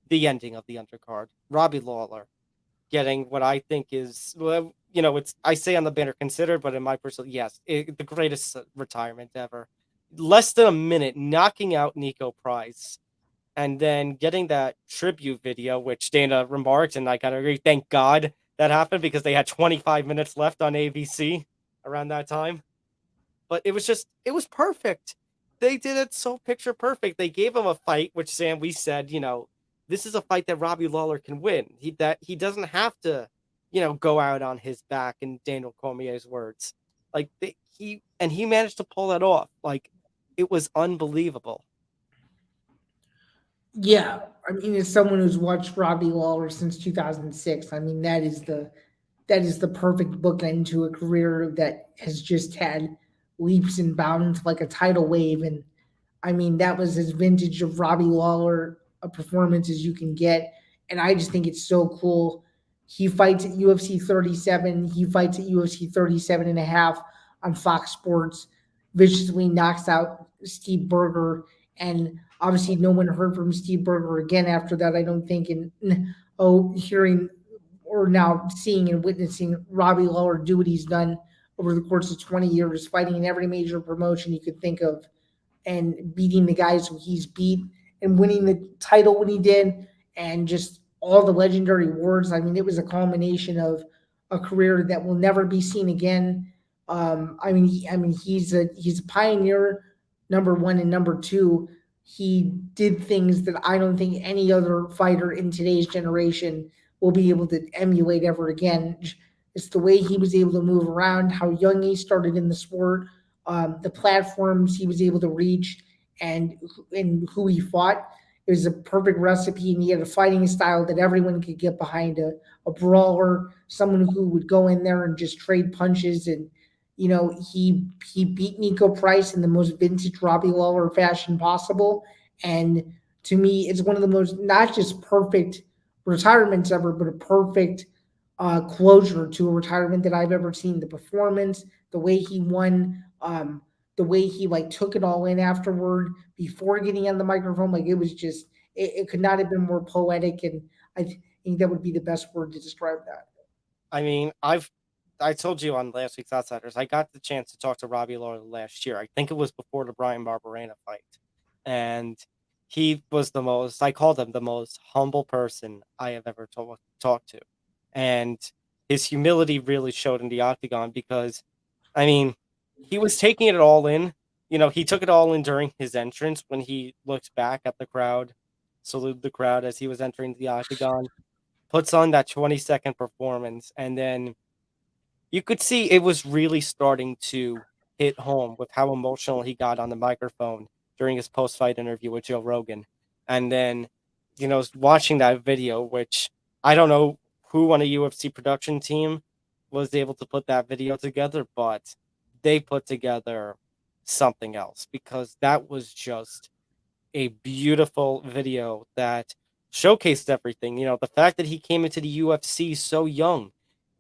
the ending of the undercard. Robbie Lawler getting what I think is, well, it's, I say on the banner considered, but in my personal, yes, the greatest retirement ever. Less than a minute, knocking out Nico Price, and then getting that tribute video, which Dana remarked, and I kind of agree. Thank God that happened because they had 25 minutes left on ABC around that time. But it was perfect. They did it so picture perfect. They gave him a fight, which Sam, we said, this is a fight that Robbie Lawler can win. He doesn't have to, go out on his back in Daniel Cormier's words. Like he managed to pull it off. Like it was unbelievable. Yeah, I mean, as someone who's watched Robbie Lawler since 2006, I mean that is the perfect bookend to a career that has just had leaps and bounds like a tidal wave. And I mean, that was as vintage of Robbie Lawler a performance as you can get. And I just think it's so cool. He fights at UFC 37. He fights at UFC 37 and a half on Fox Sports, viciously knocks out Steve Berger. And obviously, no one heard from Steve Berger again after that, I don't think. And hearing or now seeing and witnessing Robbie Lawler do what he's done over the course of 20 years, fighting in every major promotion you could think of and beating the guys who he's beat and winning the title when he did, and just all the legendary awards. I mean, it was a culmination of a career that will never be seen again. He's a pioneer, number one, and number two. He did things that I don't think any other fighter in today's generation will be able to emulate ever again. It's the way he was able to move around, how young he started in the sport, the platforms he was able to reach, and who he fought. It was a perfect recipe, and he had a fighting style that everyone could get behind. A brawler, someone who would go in there and just trade punches. And he beat Nico Price in the most vintage Robbie Lawler fashion possible. And to me, it's one of the most not just perfect retirements ever, but a perfect closure to a retirement that I've ever seen. The performance, the way he won, the way he like took it all in afterward before getting on the microphone, like it was just it could not have been more poetic, and think that would be the best word to describe that. I mean, I told you on last week's Outsiders, I got the chance to talk to Robbie Lawler last year. I think it was before the Brian Barberena fight. And he was I called him the most humble person I have ever talked to. And his humility really showed in the octagon because, I mean, he was taking it all in. He took it all in during his entrance when he looked back at the crowd, saluted the crowd as he was entering the octagon, puts on that 20-second performance, and then you could see it was really starting to hit home with how emotional he got on the microphone during his post-fight interview with Joe Rogan. And then, watching that video, which I don't know who on a UFC production team was able to put that video together, but they put together something else because that was just a beautiful video that showcased everything. The fact that he came into the UFC so young.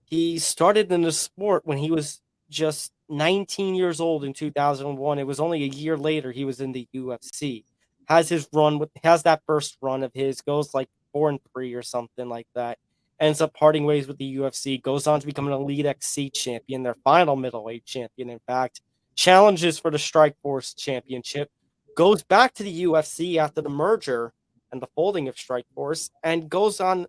He started in the sport when he was just 19 years old in 2001. It was only a year later he was in the UFC. Has that first run of his, goes like 4-3 or something like that. Ends up parting ways with the UFC, goes on to become an Elite XC champion, their final middleweight champion, in fact. Challenges for the Strikeforce championship, goes back to the UFC after the merger and the folding of Strikeforce, and goes on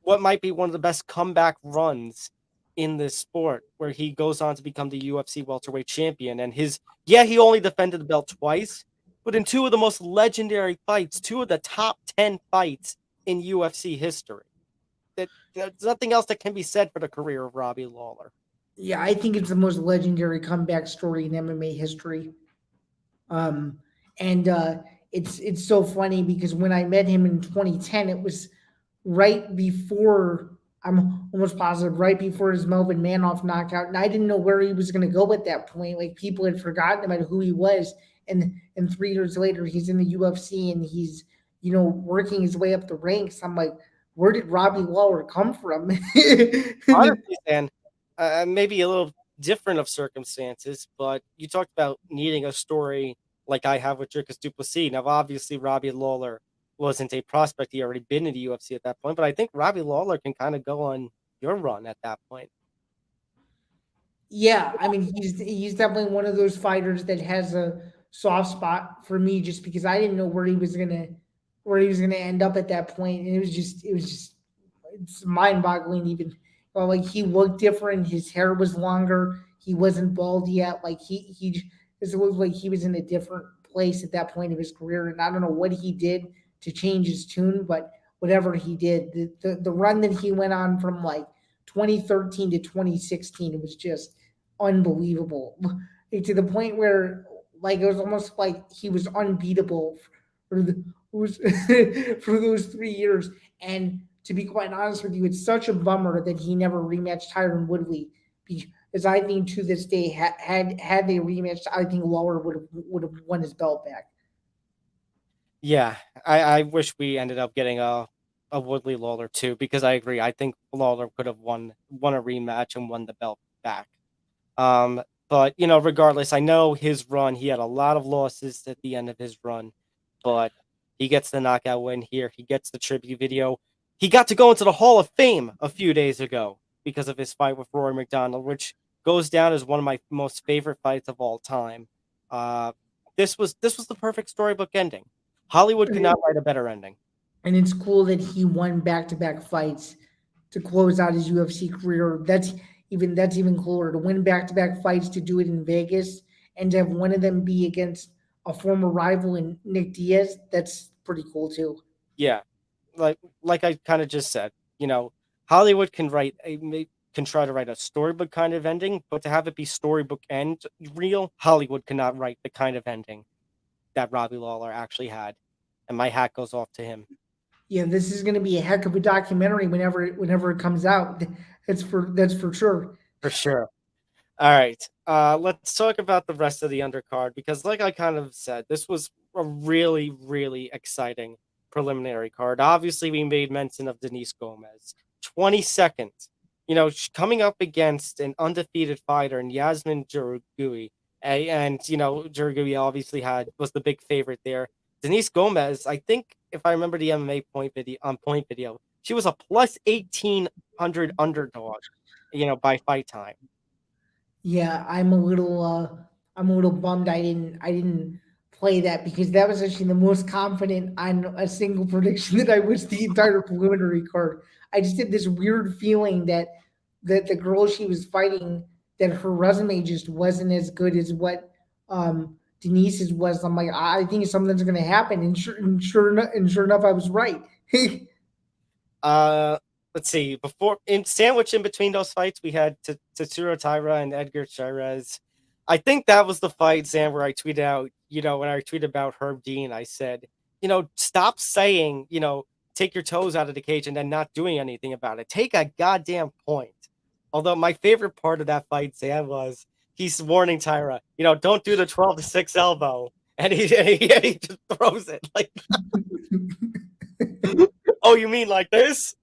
what might be one of the best comeback runs in this sport, where he goes on to become the UFC welterweight champion. And he only defended the belt twice, but in two of the most legendary fights, two of the top 10 fights in UFC history. There's nothing else that can be said for the career of Robbie Lawler. Yeah, I think it's the most legendary comeback story in MMA history. And it's so funny because when I met him in 2010, it was right before, I'm almost positive, right before his Melvin Manoff knockout, and I didn't know where he was going to go at that point. Like, people had forgotten about who he was, and 3 years later, he's in the UFC and he's working his way up the ranks. I'm like, where did Robbie Lawler come from? Honestly, Dan, maybe a little different of circumstances, but you talked about needing a story like I have with Dricus du Plessis. Now, obviously, Robbie Lawler wasn't a prospect. He already been in the UFC at that point, but I think Robbie Lawler can kind of go on your run at that point. Yeah, I mean, he's definitely one of those fighters that has a soft spot for me, just because I didn't know where he was gonna end up at that point, and it's mind boggling. Even like, he looked different, his hair was longer, he wasn't bald yet. Like, he just looked like he was in a different place at that point of his career, and I don't know what he did to change his tune, but whatever he did, the run that he went on from like 2013 to 2016, it was just unbelievable. To the point where, like, it was almost like he was unbeatable for those 3 years. And to be quite honest with you, it's such a bummer that he never rematched Tyron Woodley, because I think to this day, had they rematched, I think Lawler would have won his belt back. Yeah, I wish we ended up getting a Woodley Lawler too, because I agree. I think Lawler could have won a rematch and won the belt back. Um, but regardless, I know his run. He had a lot of losses at the end of his run, but he gets the knockout win here. He gets the tribute video. He got to go into the Hall of Fame a few days ago because of his fight with Rory McDonald, which goes down as one of my most favorite fights of all time. Uh, this was the perfect storybook ending. Hollywood could not write a better ending. And it's cool that he won back-to-back fights to close out his UFC career. That's even cooler to win back-to-back fights, to do it in Vegas, and to have one of them be against a former rival in Nick Diaz. That's pretty cool too. Yeah, like I kind of just said, Hollywood can try to write a storybook kind of ending, but to have it be storybook end real, Hollywood cannot write the kind of ending that Robbie Lawler actually had, and my hat goes off to him Yeah, this is going to be a heck of a documentary whenever it comes out. That's for sure. for sure. All right, let's talk about the rest of the undercard because, like I kind of said, this was a really, really exciting preliminary card. Obviously, we made mention of Denise Gomez, 22nd. Coming up against an undefeated fighter in Yasmin Jurugui, and Jurugui obviously was the big favorite there. Denise Gomez, I think if I remember the MMA point video, she was a plus 1,800 underdog, by fight time. Yeah, I'm a little bummed I didn't play that, because that was actually the most confident on a single prediction that I was the entire preliminary card. I just had this weird feeling that the girl she was fighting, that her resume just wasn't as good as what Denise's was. I'm like, I think something's gonna happen, and sure enough, I was right. Uh, let's see. Before in sandwich in between those fights, we had Tatsuro Taira and Edgar Chairez. I think that was the fight, Sam, where I tweeted out, when I tweeted about Herb Dean, I said, stop saying, take your toes out of the cage and then not doing anything about it. Take a goddamn point. Although my favorite part of that fight, Sam, was he's warning Tyra, don't do the 12-6 elbow. And he just throws it like, oh, you mean like this?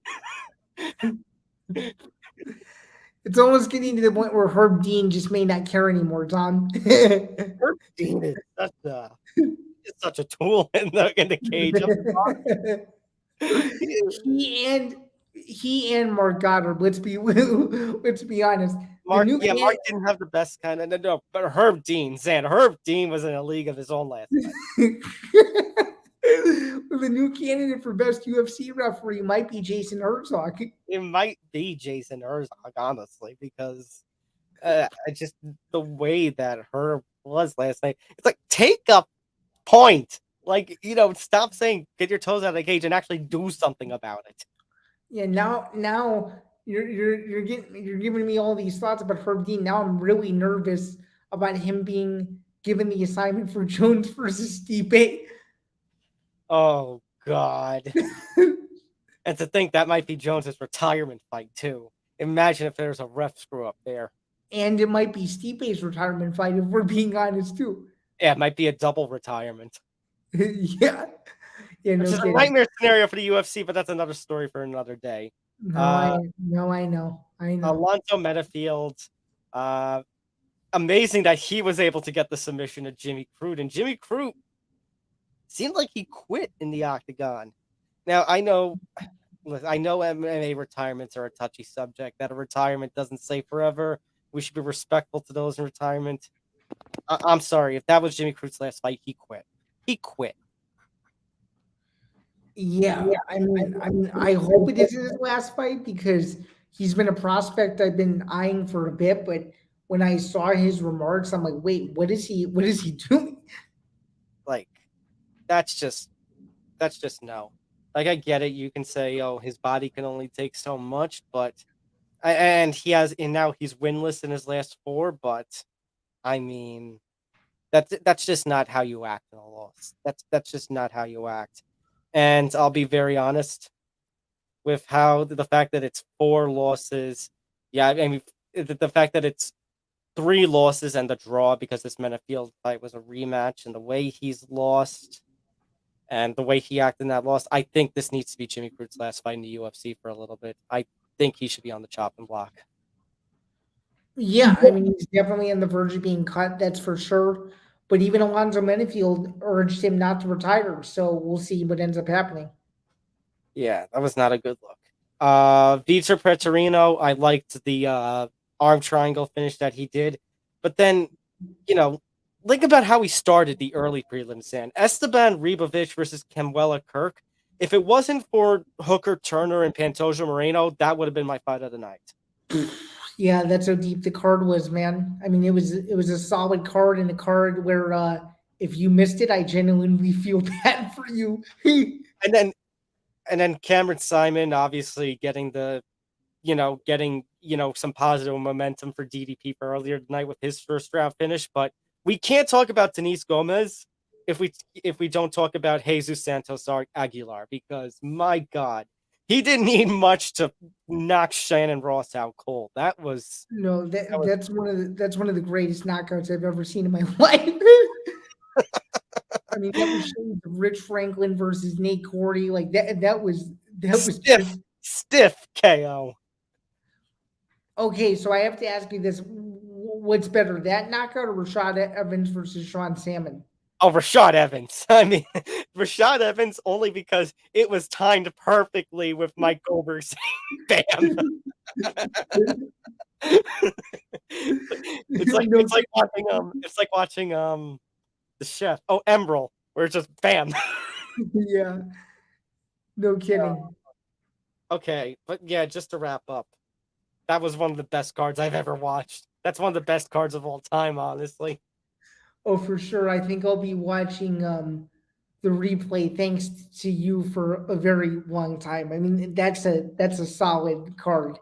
It's almost getting to the point where Herb Dean just may not care anymore, Tom. Herb Dean is such a tool in the cage. he and Mark Goddard. Let's be honest. The Mark, new yeah, Mark can didn't have the best kind of no, but Herb Dean, Zan. Herb Dean was in a league of his own last night. the new candidate for best UFC referee might be Jason Herzog. It might be Jason Herzog, honestly, because just the way that Herb was last night. It's like, take a point. Like, stop saying get your toes out of the cage and actually do something about it. Yeah, now you're giving me all these thoughts about Herb Dean. Now I'm really nervous about him being given the assignment for Jones versus Stipe. Oh God. And to think that might be Jones's retirement fight too. Imagine if there's a ref screw up there. And it might be Stipe's retirement fight, if we're being honest too. Yeah, it might be a double retirement. Yeah. Yeah, no Which is a kidding. nightmare scenario for the UFC, but that's another story for another day. I know. Alonzo Metafield, amazing that he was able to get the submission of Jimmy Crute, and Jimmy Crute seemed like he quit in the octagon. Now I know MMA retirements are a touchy subject. That a retirement doesn't stay forever. We should be respectful to those in retirement. I'm sorry if that was Jimmy Crute's last fight. He quit. He quit. Yeah, I hope it isn't his last fight, because he's been a prospect I've been eyeing for a bit. But when I saw his remarks, I'm like, wait, what is he doing? Like, that's just no. Like, I get it. You can say, oh, his body can only take so much, but and now he's winless in his last 4. But I mean, that's just not how you act in a loss. That's just not how you act. And I'll be very honest with the fact that it's 4 losses. Yeah, I mean, the fact that it's 3 losses and the draw, because this Metafield fight was a rematch, and the way he's lost, And the way he acted in that loss, I think this needs to be Jimmy Crute's last fight in the UFC for a little bit. I think he should be on the chopping block. Yeah, I mean, he's definitely on the verge of being cut, that's for sure. But even Alonzo Menifield urged him not to retire, so we'll see what ends up happening. Yeah, that was not a good look. Vitor Pretorino, I liked the arm triangle finish that he did. But then, think about how he started the early prelims, and Esteban Ribovic versus Kemuela Kirk. If it wasn't for Hooker Turner and Pantoja Moreno, that would have been my fight of the night. Yeah, that's how deep the card was, man. I mean, it was a solid card, and a card where if you missed it, I genuinely feel bad for you. and then Cameron Simon obviously getting some positive momentum for DDP for earlier tonight with his first round finish. But we can't talk about Denise Gomez if we don't talk about Jesus Santos Aguilar, because my God, he didn't need much to knock Shannon Ross out cold. That's one of the greatest knockouts I've ever seen in my life. I mean, that was shades of Rich Franklin versus Nate Cordy. Like that was stiff KO. Okay, so I have to ask you this: what's better, that knockout or Rashad Evans versus Sean Salmon? Oh, Rashad Evans. I mean, Rashad Evans only because it was timed perfectly with Mike Goldberg saying "bam." It's like watching the chef. Oh, Emerald, where it's just bam. Yeah. No kidding. Okay, but yeah, just to wrap up, that was one of the best cards I've ever watched. That's one of the best cards of all time, honestly. Oh, for sure. I think I'll be watching the replay thanks to you for a very long time. I mean, that's a solid card.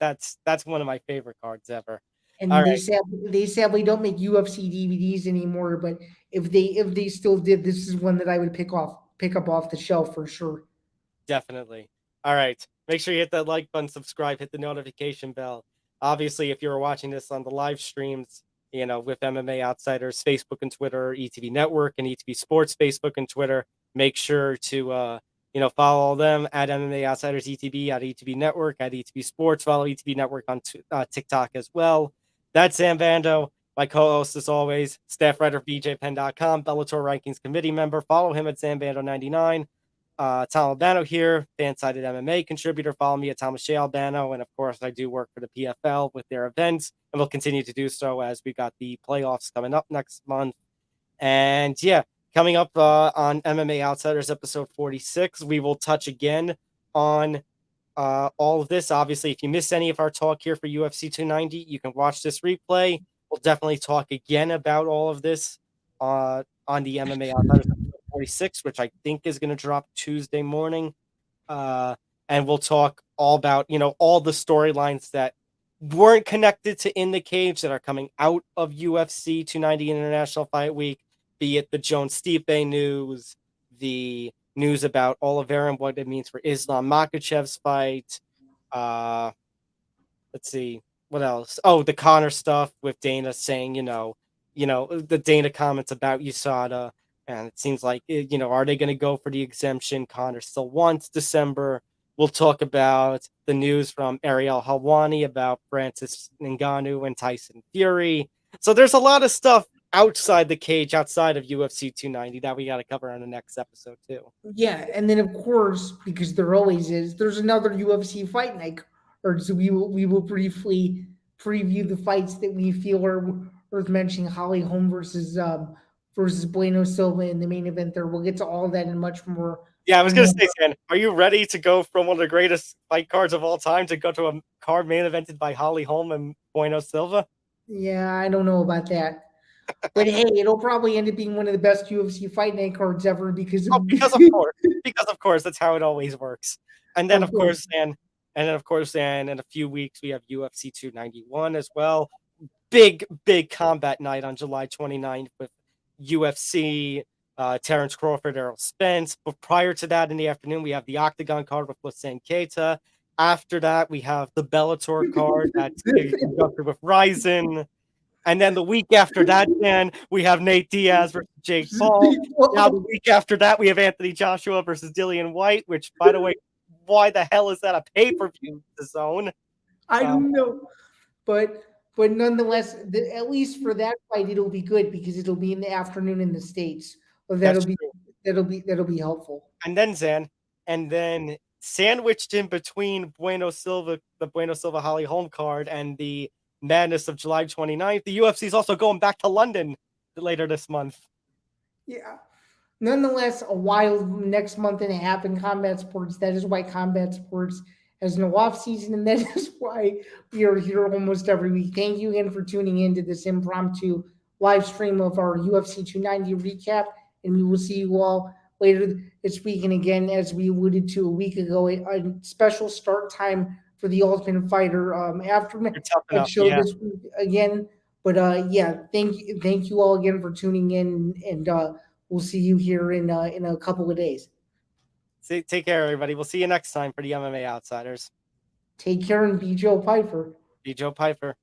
That's one of my favorite cards ever. And they sadly don't make UFC DVDs anymore, but if they still did, this is one that I would pick up off the shelf for sure. Definitely. All right. Make sure you hit that like button, subscribe, hit the notification bell. Obviously, if you're watching this on the live streams, with MMA Outsiders, Facebook and Twitter, ETV Network and ETV Sports, Facebook and Twitter, make sure to, follow them at MMA Outsiders ETV, at ETV Network, at ETV Sports. Follow ETV Network on TikTok as well. That's Zain Bando, my co-host as always, staff writer, BJPenn.com, Bellator Rankings Committee member. Follow him at ZainBando99. Tom Albano here, fan-sided MMA contributor. Follow me at Thomas J. Albano. And of course, I do work for the PFL with their events, and we'll continue to do so as we got the playoffs coming up next month. And yeah, coming up on MMA Outsiders episode 46, we will touch again on all of this. Obviously, if you missed any of our talk here for UFC 290, you can watch this replay. We'll definitely talk again about all of this on the MMA Outsiders 46, which I think is going to drop Tuesday morning. And we'll talk all about, all the storylines that weren't connected to In the Cage that are coming out of UFC 290 International Fight Week, be it the Jones-Stipe news, the news about Oliveira and what it means for Islam Makhachev's fight. Let's see, what else? Oh, the Conor stuff with Dana saying, the Dana comments about USADA. And it seems like, are they going to go for the exemption? Conor still wants December. We'll talk about the news from Ariel Helwani about Francis Ngannou and Tyson Fury. So there's a lot of stuff outside the cage, outside of UFC 290 that we got to cover on the next episode too. Yeah, and then of course, because there always is, there's another UFC fight night, so we will briefly preview the fights that we feel are worth mentioning. Holly Holm versus Bueno Silva in the main event there. We'll get to all that and much more. Yeah, I was going to say, Sam, are you ready to go from one of the greatest fight cards of all time to go to a card main evented by Holly Holm and Bueno Silva? Yeah, I don't know about that. But hey, it'll probably end up being one of the best UFC fight night cards ever because of course, that's how it always works. And then of course, in a few weeks we have UFC 291 as well. Big combat night on July 29th with UFC, Terrence Crawford, Errol Spence. But prior to that, in the afternoon, we have the Octagon card with Hussein Keita. After that, we have the Bellator card that's conducted with Ryzen. And then the week after that, Dan, we have Nate Diaz versus Jake Paul. Now the week after that, we have Anthony Joshua versus Dillian White, which, by the way, why the hell is that a pay-per-view zone? I don't know, but nonetheless, at least for that fight, it'll be good because it'll be in the afternoon in the States. So That's true. that'll be helpful. And then Zan, and then sandwiched in between the Bueno Silva Holly Holm card and the madness of July 29th, the UFC is also going back to London later this month. Yeah. Nonetheless, a wild next month and a half in combat sports. That is why combat sports has no off season, and that is why we are here almost every week. Thank you again for tuning in to this impromptu live stream of our UFC 290 recap, and we will see you all later this week. And again, as we alluded to a week ago, a special start time for the Ultimate Fighter after show this week again. But yeah, thank you all again for tuning in, and we'll see you here in a couple of days. Take care, everybody. We'll see you next time for the MMA Outsiders. Take care and be Joe Piper. Be Joe Piper.